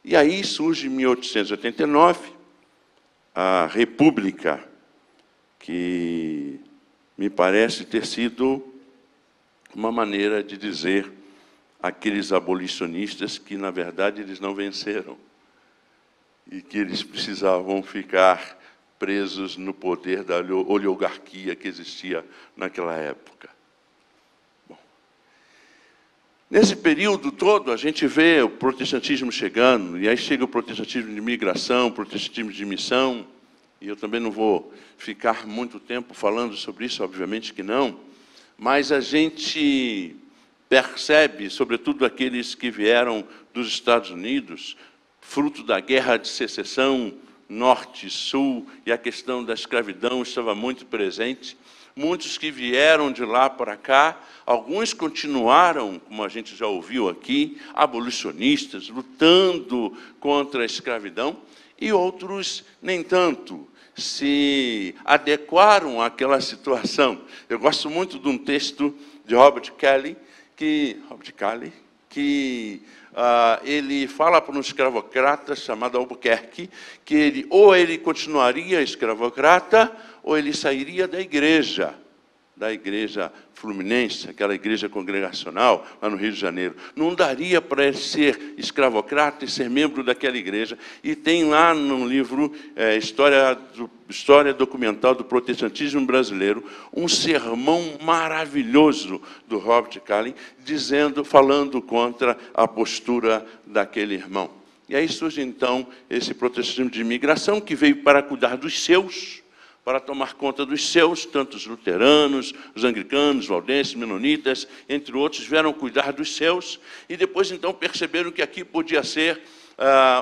Speaker 4: E aí surge, em 1889, a República, que me parece ter sido uma maneira de dizer àqueles abolicionistas que, na verdade, eles não venceram e que eles precisavam ficar presos no poder da oligarquia que existia naquela época. Bom, nesse período todo, a gente vê o protestantismo chegando, e aí chega o protestantismo de migração, o protestantismo de missão, e eu também não vou ficar muito tempo falando sobre isso, obviamente que não, mas a gente percebe, sobretudo aqueles que vieram dos Estados Unidos, fruto da Guerra de Secessão, Norte e Sul, e a questão da escravidão estava muito presente. Muitos que vieram de lá para cá, alguns continuaram, como a gente já ouviu aqui, abolicionistas, lutando contra a escravidão, e outros nem tanto, se adequaram àquela situação. Eu gosto muito de um texto de Robert Kelly, que ele fala para um escravocrata chamado Albuquerque que ou ele continuaria escravocrata ou ele sairia da igreja fluminense, aquela igreja congregacional lá no Rio de Janeiro. Não daria para ele ser escravocrata e ser membro daquela igreja. E tem lá no livro História Documental do Protestantismo Brasileiro, um sermão maravilhoso do Robert Kelly, falando contra a postura daquele irmão. E aí surge, então, esse protestantismo de imigração que veio para cuidar dos seus, para tomar conta dos seus, tanto os luteranos, os anglicanos, valdenses, menonitas, entre outros, vieram cuidar dos seus, e depois, então, perceberam que aqui podia ser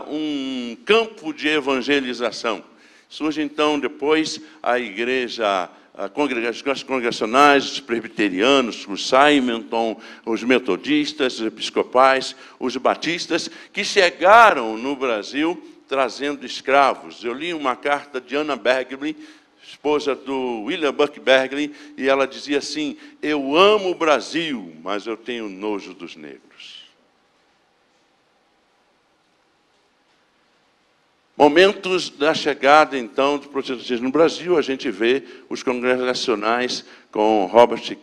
Speaker 4: um campo de evangelização. Surge, então, depois, a igreja, as congregacionais, os presbiterianos, os Simonton, os metodistas, os episcopais, os batistas, que chegaram no Brasil trazendo escravos. Eu li uma carta de Anna Bagley, esposa do William Buck Bagley, e ela dizia assim: eu amo o Brasil, mas eu tenho nojo dos negros. Momentos da chegada, então, do protestantismo no Brasil, a gente vê os congregacionais com Robert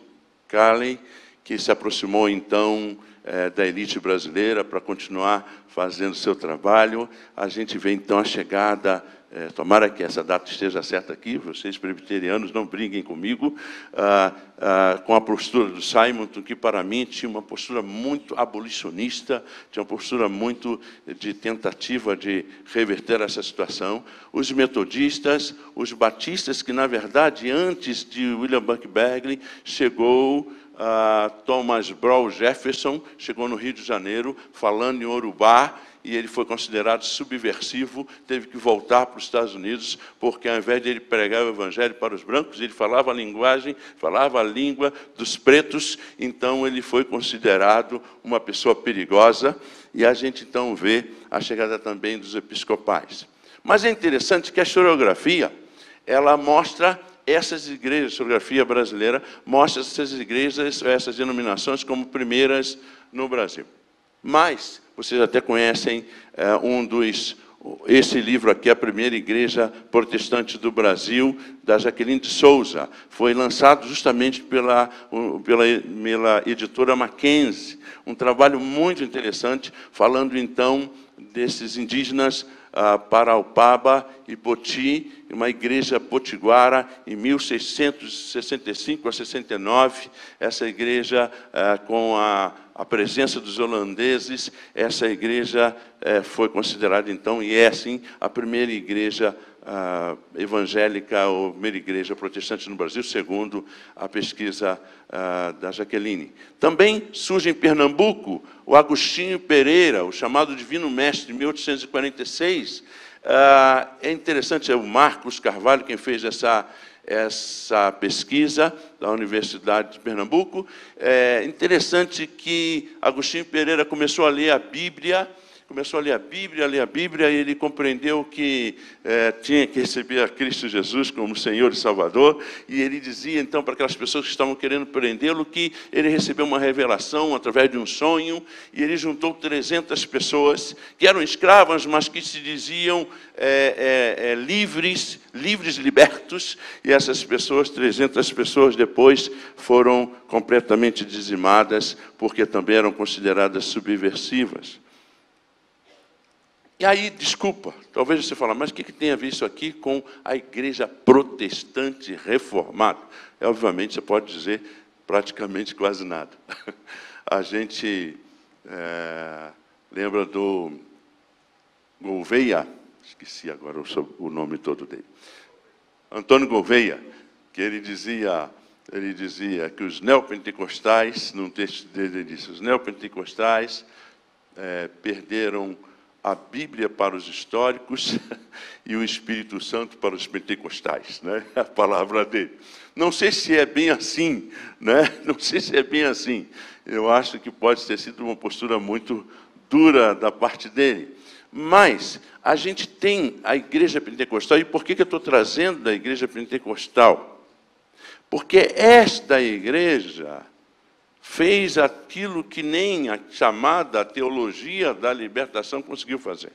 Speaker 4: Kelly, que se aproximou, então, da elite brasileira para continuar fazendo seu trabalho. A gente vê, então, a chegada, tomara que essa data esteja certa aqui, vocês presbiterianos não briguem comigo, com a postura do Simonton, que para mim tinha uma postura muito abolicionista, tinha uma postura muito de tentativa de reverter essa situação. Os metodistas, os batistas, que na verdade antes de William Buck Bagley chegou Thomas Brown Jefferson, chegou no Rio de Janeiro falando em Urubá, e ele foi considerado subversivo, teve que voltar para os Estados Unidos, porque ao invés de ele pregar o evangelho para os brancos, ele falava a língua dos pretos, então ele foi considerado uma pessoa perigosa, e a gente então vê a chegada também dos episcopais. Mas é interessante que a historiografia, ela mostra essas igrejas, a historiografia brasileira mostra essas igrejas, essas denominações como primeiras no Brasil. Mas, vocês até conhecem esse livro aqui, A Primeira Igreja Protestante do Brasil, da Jaqueline de Souza. Foi lançado justamente pela editora Mackenzie. Um trabalho muito interessante, falando então desses indígenas Paraupaba e Poti, uma igreja potiguara, em 1665 a 69, essa igreja com a presença dos holandeses, essa igreja foi considerada, então, e é, sim, a primeira igreja evangélica, ou primeira igreja protestante no Brasil, segundo a pesquisa da Jaqueline. Também surge em Pernambuco o Agostinho Pereira, o chamado Divino Mestre, em 1846. É interessante, é o Marcos Carvalho quem fez essa pesquisa da Universidade de Pernambuco. É interessante que Agostinho Pereira começou a ler a Bíblia, e ele compreendeu que tinha que receber a Cristo Jesus como Senhor e Salvador, e ele dizia, então, para aquelas pessoas que estavam querendo prendê-lo, que ele recebeu uma revelação através de um sonho, e ele juntou 300 pessoas que eram escravas, mas que se diziam livres, libertos, e essas pessoas, 300 pessoas depois, foram completamente dizimadas, porque também eram consideradas subversivas. E aí, desculpa, talvez você fale, mas o que tem a ver isso aqui com a igreja protestante reformada? Obviamente, você pode dizer praticamente quase nada. A gente lembra do Gouveia, esqueci agora o nome todo dele, Antônio Gouveia, que ele dizia que os neopentecostais, num texto dele, ele disse, os neopentecostais perderam a Bíblia para os históricos e o Espírito Santo para os pentecostais, né? A palavra dele. Não sei se é bem assim, né? Não sei se é bem assim. Eu acho que pode ter sido uma postura muito dura da parte dele. Mas a gente tem a igreja pentecostal. E por que eu estou trazendo da igreja pentecostal? Porque esta igreja fez aquilo que nem a chamada teologia da libertação conseguiu fazer.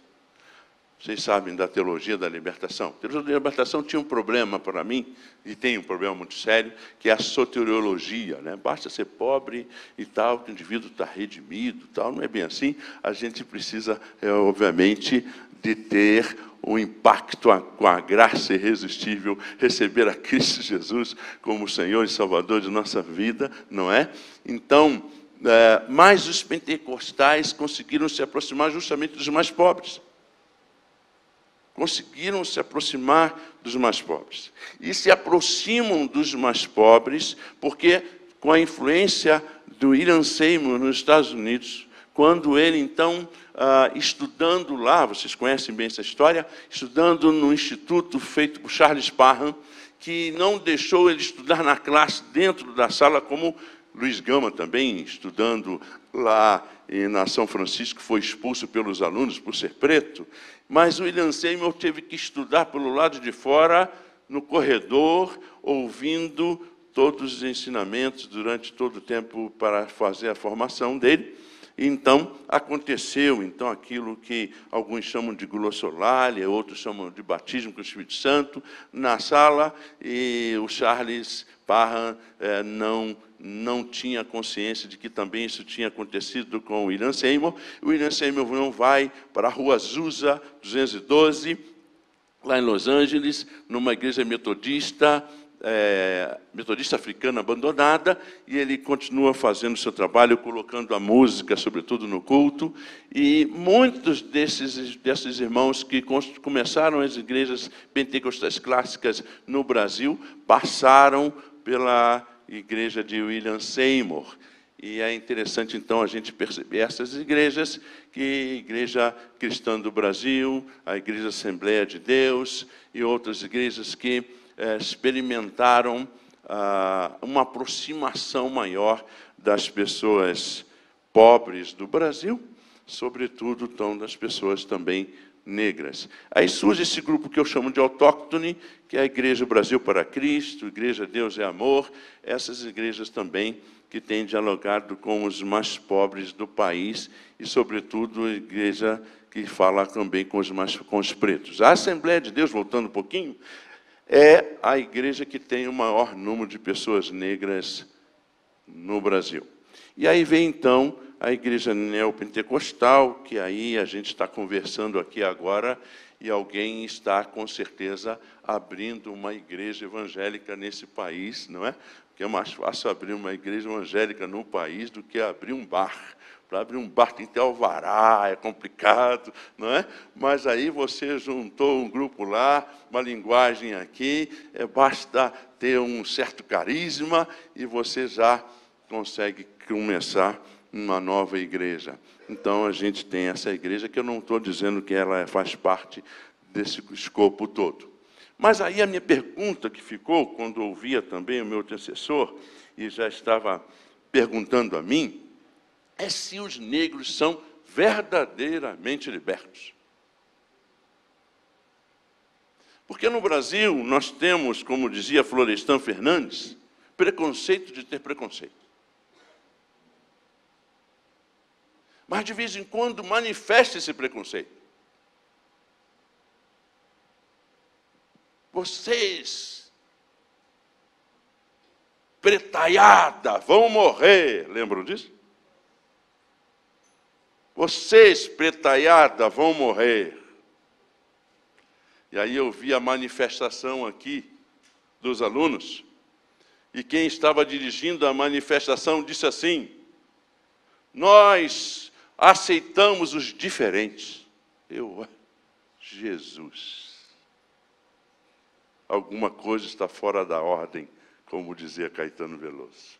Speaker 4: Vocês sabem da teologia da libertação. A teologia da libertação tinha um problema para mim, e tem um problema muito sério, que é a soteriologia, né? Basta ser pobre e tal, que o indivíduo está redimido, tal. Não é bem assim. A gente precisa, obviamente, de ter um impacto com a graça irresistível, receber a Cristo Jesus como Senhor e Salvador de nossa vida, não é? Então, mas os pentecostais conseguiram se aproximar justamente dos mais pobres. Conseguiram se aproximar dos mais pobres. E se aproximam dos mais pobres porque, com a influência do William Seymour nos Estados Unidos, quando ele, então, estudando lá, vocês conhecem bem essa história, estudando no instituto feito por Charles Parham, que não deixou ele estudar na classe dentro da sala, como Luiz Gama também, estudando lá na São Francisco, foi expulso pelos alunos por ser preto, mas o William Seymour teve que estudar pelo lado de fora, no corredor, ouvindo todos os ensinamentos durante todo o tempo para fazer a formação dele. Então, aconteceu aquilo que alguns chamam de glossolalia, outros chamam de batismo com o Espírito Santo, na sala, e o Charles Parham não tinha consciência de que também isso tinha acontecido com o William Seymour. O William Seymour vai para a Rua Azusa 212, lá em Los Angeles, numa igreja metodista africana abandonada, e ele continua fazendo o seu trabalho, colocando a música, sobretudo no culto, e muitos desses irmãos que começaram as igrejas pentecostais clássicas no Brasil, passaram pela igreja de William Seymour. E é interessante, então, a gente perceber essas igrejas, que a Igreja Cristã do Brasil, a Igreja Assembleia de Deus e outras igrejas que experimentaram uma aproximação maior das pessoas pobres do Brasil, sobretudo das pessoas também negras. Aí surge esse grupo que eu chamo de autóctone, que é a Igreja Brasil para Cristo, Igreja Deus é Amor, essas igrejas também que têm dialogado com os mais pobres do país e, sobretudo, a igreja que fala também com os pretos. A Assembleia de Deus, voltando um pouquinho, é a igreja que tem o maior número de pessoas negras no Brasil. E aí vem, então, a igreja neopentecostal, que aí a gente está conversando aqui agora, e alguém está, com certeza, abrindo uma igreja evangélica nesse país, não é? Porque é mais fácil abrir uma igreja evangélica no país do que abrir um bar. Para abrir um bar tem que ter alvará, é complicado, não é? Mas aí você juntou um grupo lá, uma linguagem aqui, basta ter um certo carisma e você já consegue começar uma nova igreja. Então, a gente tem essa igreja, que eu não estou dizendo que ela faz parte desse escopo todo. Mas aí a minha pergunta que ficou, quando ouvia também o meu antecessor, e já estava perguntando a mim, é se os negros são verdadeiramente libertos. Porque no Brasil nós temos, como dizia Florestan Fernandes, preconceito de ter preconceito. Mas de vez em quando manifesta esse preconceito. Vocês, pretaiada, vão morrer. Lembram disso? Vocês, pretaiada, vão morrer. E aí eu vi a manifestação aqui dos alunos, e quem estava dirigindo a manifestação disse assim: nós aceitamos os diferentes. Jesus, alguma coisa está fora da ordem, como dizia Caetano Veloso.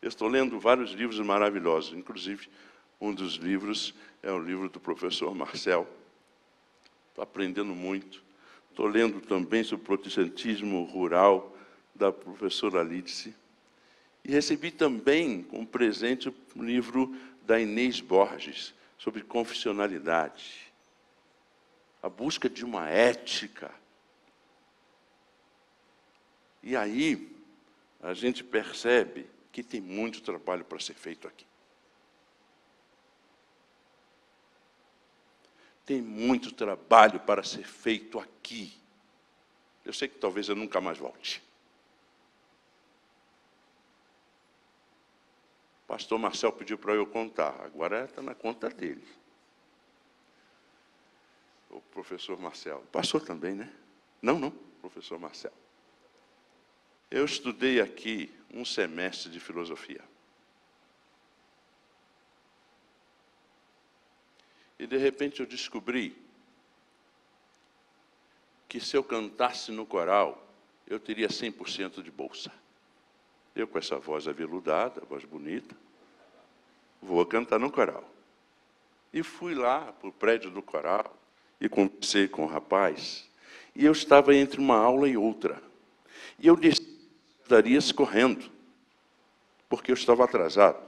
Speaker 4: Eu estou lendo vários livros maravilhosos, inclusive um dos livros é o livro do professor Marcel. Estou aprendendo muito. Estou lendo também sobre o protestantismo rural, da professora Lídice. E recebi também, como presente, o livro da Inês Borges, sobre confessionalidade. A busca de uma ética. E aí, a gente percebe que tem muito trabalho para ser feito aqui. Tem muito trabalho para ser feito aqui. Eu sei que talvez eu nunca mais volte. O pastor Marcel pediu para eu contar, agora está na conta dele. O professor Marcel. Pastor também, né? Não, professor Marcel. Eu estudei aqui um semestre de filosofia. E, de repente, eu descobri que, se eu cantasse no coral, eu teria 100% de bolsa. Eu, com essa voz aveludada, voz bonita, vou cantar no coral. E fui lá para o prédio do coral e conversei com o rapaz. E eu estava entre uma aula e outra. E eu daria correndo, porque eu estava atrasado.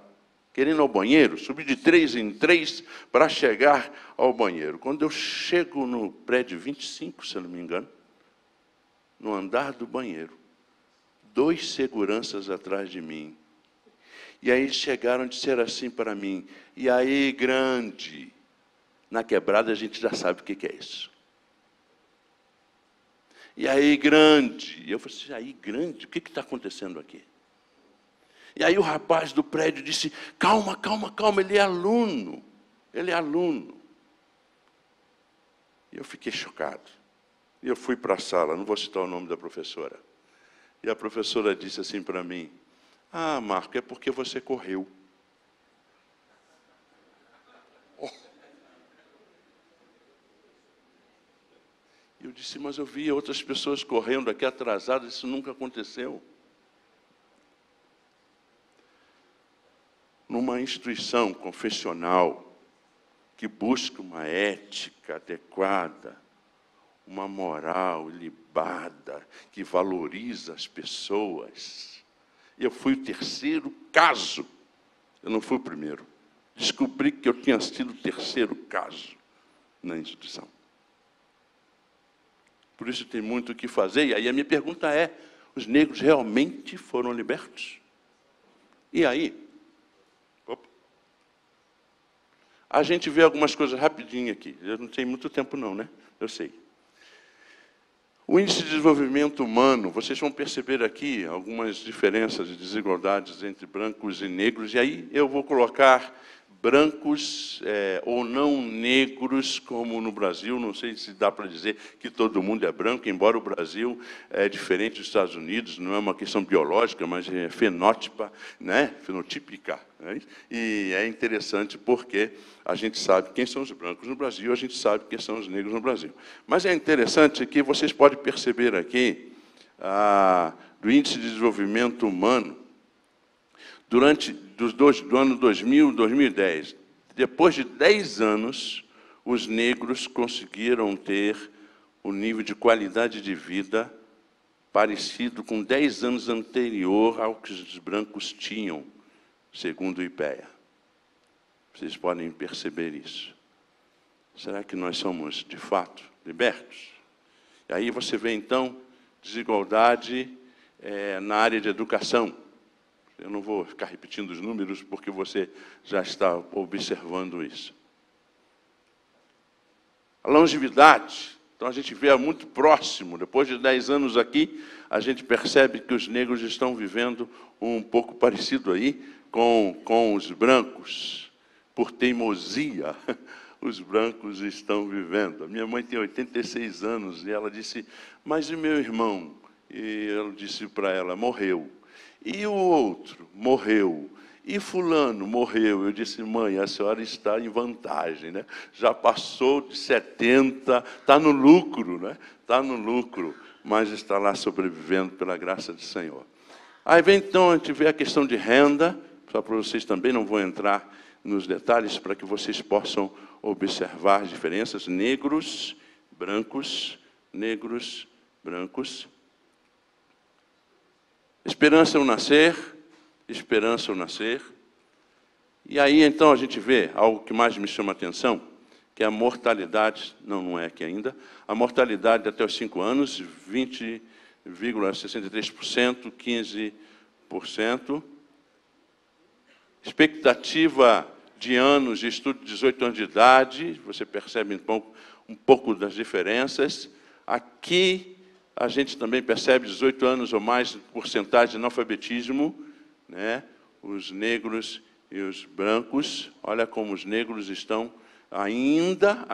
Speaker 4: Querendo ir ao banheiro, subi de 3 em 3 para chegar ao banheiro. Quando eu chego no prédio 25, se eu não me engano, no andar do banheiro, 2 seguranças atrás de mim. E aí chegaram e disseram assim para mim: e aí, grande? Na quebrada a gente já sabe o que é isso. E aí, grande? E eu falei assim: aí, grande? O que está acontecendo aqui? E aí o rapaz do prédio disse: calma, ele é aluno. Ele é aluno. E eu fiquei chocado. E eu fui para a sala, não vou citar o nome da professora. E a professora disse assim para mim: ah, Marco, é porque você correu. E eu disse: mas eu via outras pessoas correndo aqui atrasadas, isso nunca aconteceu. Numa instituição confessional que busca uma ética adequada, uma moral ilibada, que valoriza as pessoas. Eu fui o terceiro caso, eu não fui o primeiro. Descobri que eu tinha sido o terceiro caso na instituição. Por isso tem muito o que fazer. E aí a minha pergunta é, os negros realmente foram libertos? E aí? Opa. A gente vê algumas coisas rapidinho aqui. Eu não tenho muito tempo não, né? Eu sei. O índice de desenvolvimento humano, vocês vão perceber aqui algumas diferenças e desigualdades entre brancos e negros, e aí eu vou colocar brancos ou não negros, como no Brasil, não sei se dá para dizer que todo mundo é branco, embora o Brasil é diferente dos Estados Unidos, não é uma questão biológica, mas é fenótipa, né? Fenotípica. Né? E é interessante porque a gente sabe quem são os brancos no Brasil, a gente sabe quem são os negros no Brasil. Mas é interessante que vocês podem perceber aqui, do índice de desenvolvimento humano, durante do ano 2000 e 2010, depois de 10 anos, os negros conseguiram ter um nível de qualidade de vida parecido com 10 anos anterior ao que os brancos tinham, segundo o IPEA. Vocês podem perceber isso. Será que nós somos, de fato, libertos? E aí você vê, então, desigualdade na área de educação. Eu não vou ficar repetindo os números, porque você já está observando isso. A longevidade. Então, a gente vê muito próximo. Depois de 10 anos aqui, a gente percebe que os negros estão vivendo um pouco parecido aí com os brancos. Por teimosia, os brancos estão vivendo. A minha mãe tem 86 anos e ela disse, mas e meu irmão? E eu disse para ela, morreu. E o outro morreu. E fulano morreu. Eu disse, mãe, a senhora está em vantagem, né? Já passou de 70, está no lucro, né? Está no lucro, mas está lá sobrevivendo pela graça do Senhor. Aí vem então, a gente vê a questão de renda, só para vocês também, não vou entrar nos detalhes, para que vocês possam observar as diferenças. Negros, brancos, negros, brancos. Esperança ao nascer, esperança ao nascer. E aí, então, a gente vê algo que mais me chama a atenção, que é a mortalidade, não é aqui ainda, a mortalidade até os 5 anos, 20,63%, 15%. Expectativa de anos de estudo, 18 anos de idade, você percebe um pouco das diferenças. Aqui, a gente também percebe 18 anos ou mais de porcentagem de analfabetismo, né? Os negros e os brancos. Olha como os negros estão ainda,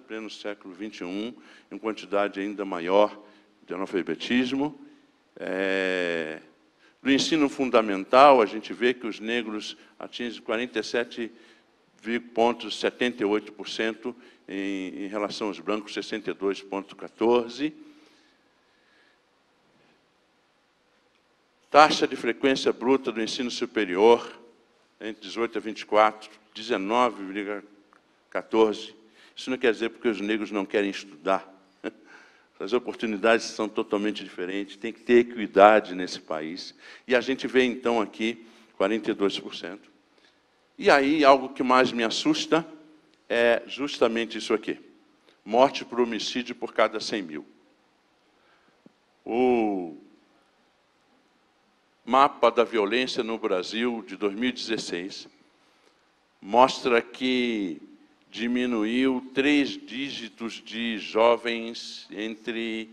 Speaker 4: pleno século XXI, em quantidade ainda maior de analfabetismo. No ensino fundamental, a gente vê que os negros atingem 47,78% em relação aos brancos, 62,14%. Taxa de frequência bruta do ensino superior, entre 18 a 24, 19,14%. Isso não quer dizer porque os negros não querem estudar. As oportunidades são totalmente diferentes, tem que ter equidade nesse país. E a gente vê, então, aqui, 42%. E aí, algo que mais me assusta é justamente isso aqui. Morte por homicídio por cada 100 mil. O mapa da violência no Brasil, de 2016, mostra que diminuiu 3 dígitos de jovens entre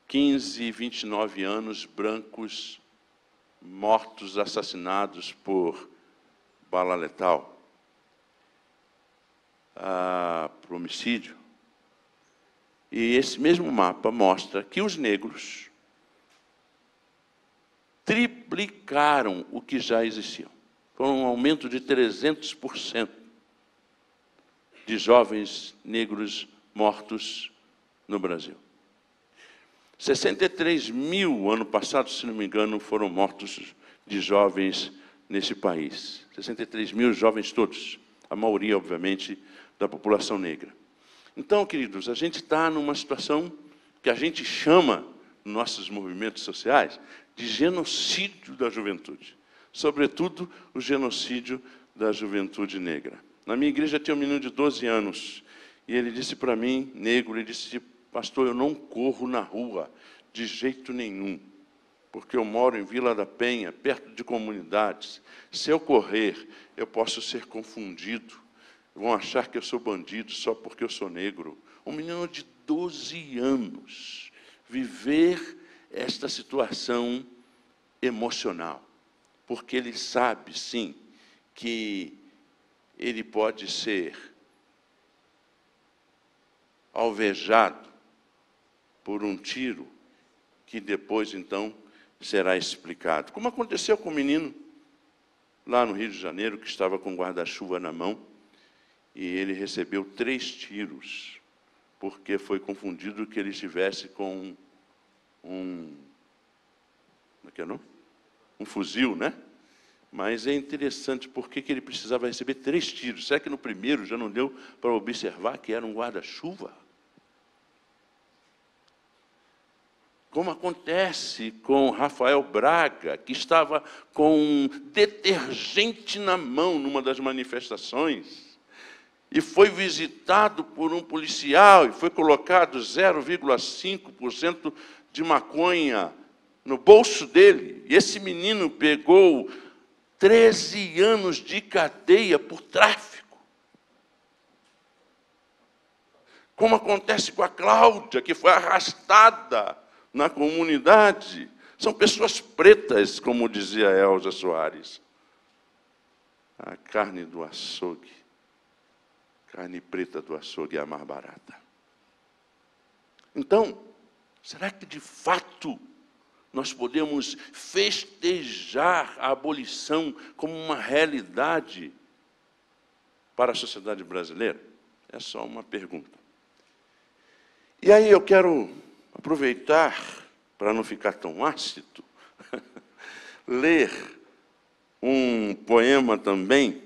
Speaker 4: 15 e 29 anos, brancos, mortos, assassinados por bala letal, por homicídio. E esse mesmo mapa mostra que os negros triplicaram o que já existia. Foi um aumento de 300% de jovens negros mortos no Brasil. 63 mil, ano passado, se não me engano, foram mortos de jovens nesse país. 63 mil jovens todos, a maioria, obviamente, da população negra. Então, queridos, a gente está numa situação que a gente chama, nos nossos movimentos sociais, de genocídio da juventude. Sobretudo, o genocídio da juventude negra. Na minha igreja tinha um menino de 12 anos, E ele disse para mim, negro, ele disse: pastor, eu não corro na rua de jeito nenhum, porque eu moro em Vila da Penha, perto de comunidades. Se eu correr, eu posso ser confundido. Vão achar que eu sou bandido só porque eu sou negro. Um menino de 12 anos viver esta situação emocional, porque ele sabe, sim, que ele pode ser alvejado por um tiro que depois, então, será explicado. Como aconteceu com o menino lá no Rio de Janeiro, que estava com guarda-chuva na mão, e ele recebeu 3 tiros, porque foi confundido que ele estivesse com um fuzil, né? Mas é interessante, por que ele precisava receber 3 tiros? Será que no primeiro já não deu para observar que era um guarda-chuva? Como acontece com Rafael Braga, que estava com um detergente na mão numa das manifestações, e foi visitado por um policial, e foi colocado 0,5% de maconha no bolso dele. E esse menino pegou 13 anos de cadeia por tráfico. Como acontece com a Cláudia, que foi arrastada na comunidade. São pessoas pretas, como dizia Elza Soares. A carne do açougue, carne preta do açougue é a mais barata. Então, será que de fato nós podemos festejar a abolição como uma realidade para a sociedade brasileira? É só uma pergunta. E aí eu quero aproveitar, para não ficar tão ácido, ler um poema também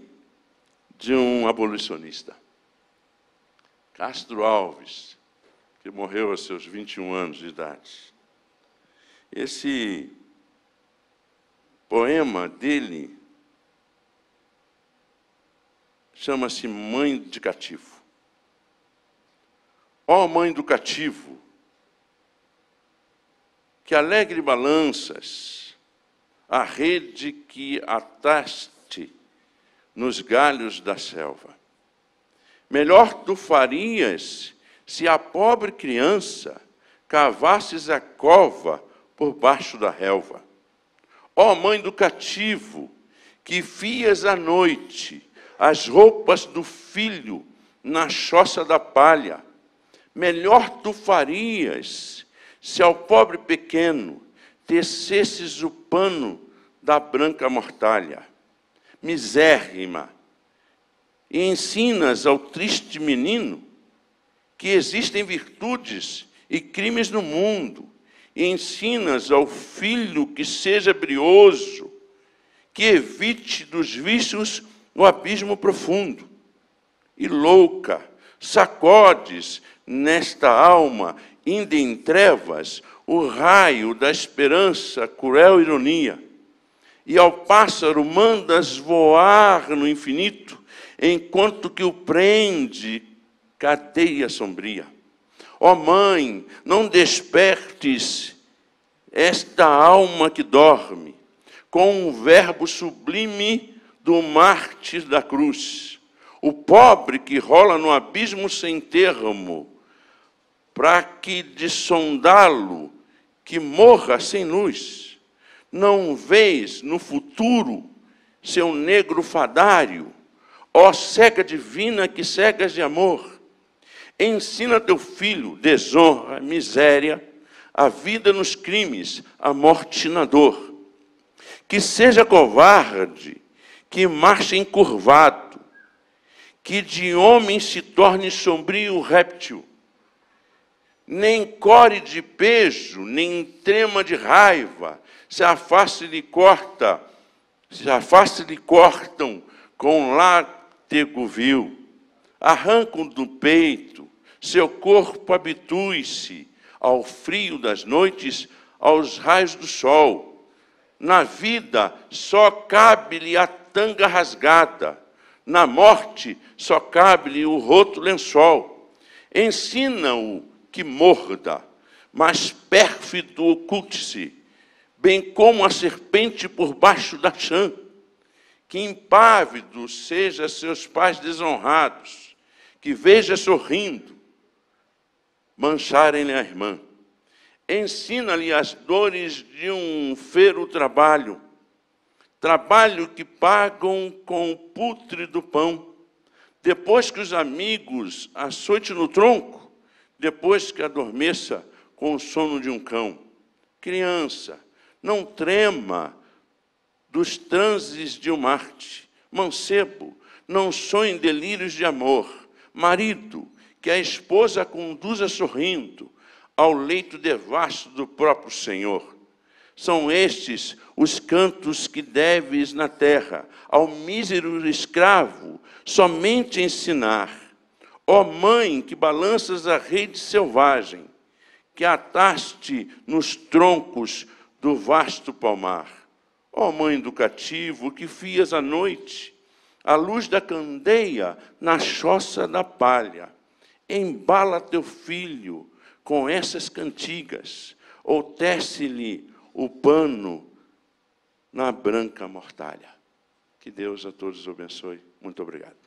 Speaker 4: de um abolicionista, Castro Alves, que morreu aos seus 21 anos de idade. Esse poema dele chama-se Mãe de Cativo. Ó mãe do cativo, que alegre balanças a rede que ataste nos galhos da selva. Melhor tu farias se a pobre criança cavasses a cova por baixo da relva. Ó mãe do cativo, que fias à noite as roupas do filho na choça da palha, melhor tu farias se ao pobre pequeno tecesses o pano da branca mortalha. Misérrima, e ensinas ao triste menino que existem virtudes e crimes no mundo, e ensinas ao filho que seja brioso, que evite dos vícios o abismo profundo. E louca, sacodes nesta alma, indo em trevas, o raio da esperança, cruel ironia. E ao pássaro mandas voar no infinito, enquanto que o prende cadeia sombria. Ó mãe, não despertes esta alma que dorme, com o verbo sublime do mártir da cruz. O pobre que rola no abismo sem termo, para que de sondá-lo que morra sem luz. Não vês no futuro seu negro fadário, ó cega divina que cegas de amor. Ensina teu filho desonra, miséria, a vida nos crimes, a morte na dor. Que seja covarde, que marche encurvado, que de homem se torne sombrio réptil, nem core de pejo, nem trema de raiva, se a face lhe cortam com látego vil, arrancam do peito, seu corpo habitue-se ao frio das noites, aos raios do sol. Na vida só cabe-lhe a tanga rasgada, na morte só cabe-lhe o roto lençol. Ensina-o que morda, mas pérfido oculte-se, bem como a serpente por baixo da chã. Que impávidos sejam seus pais desonrados, que veja sorrindo mancharem-lhe a irmã. Ensina-lhe as dores de um fero trabalho, trabalho que pagam com o pútrido pão, depois que os amigos açoite no tronco, depois que adormeça com o sono de um cão. Criança, não trema dos transes de um Marte. Mancebo, não sonhe delírios de amor. Marido, que a esposa conduza sorrindo ao leito devasto do próprio Senhor. São estes os cantos que deves na terra ao mísero escravo somente ensinar. Ó mãe, que balanças a rede selvagem, que ataste nos troncos do vasto palmar. Ó mãe do cativo, que fias à noite, a luz da candeia na choça da palha. Embala teu filho com essas cantigas, ou tece-lhe o pano na branca mortalha. Que Deus a todos abençoe. Muito obrigado.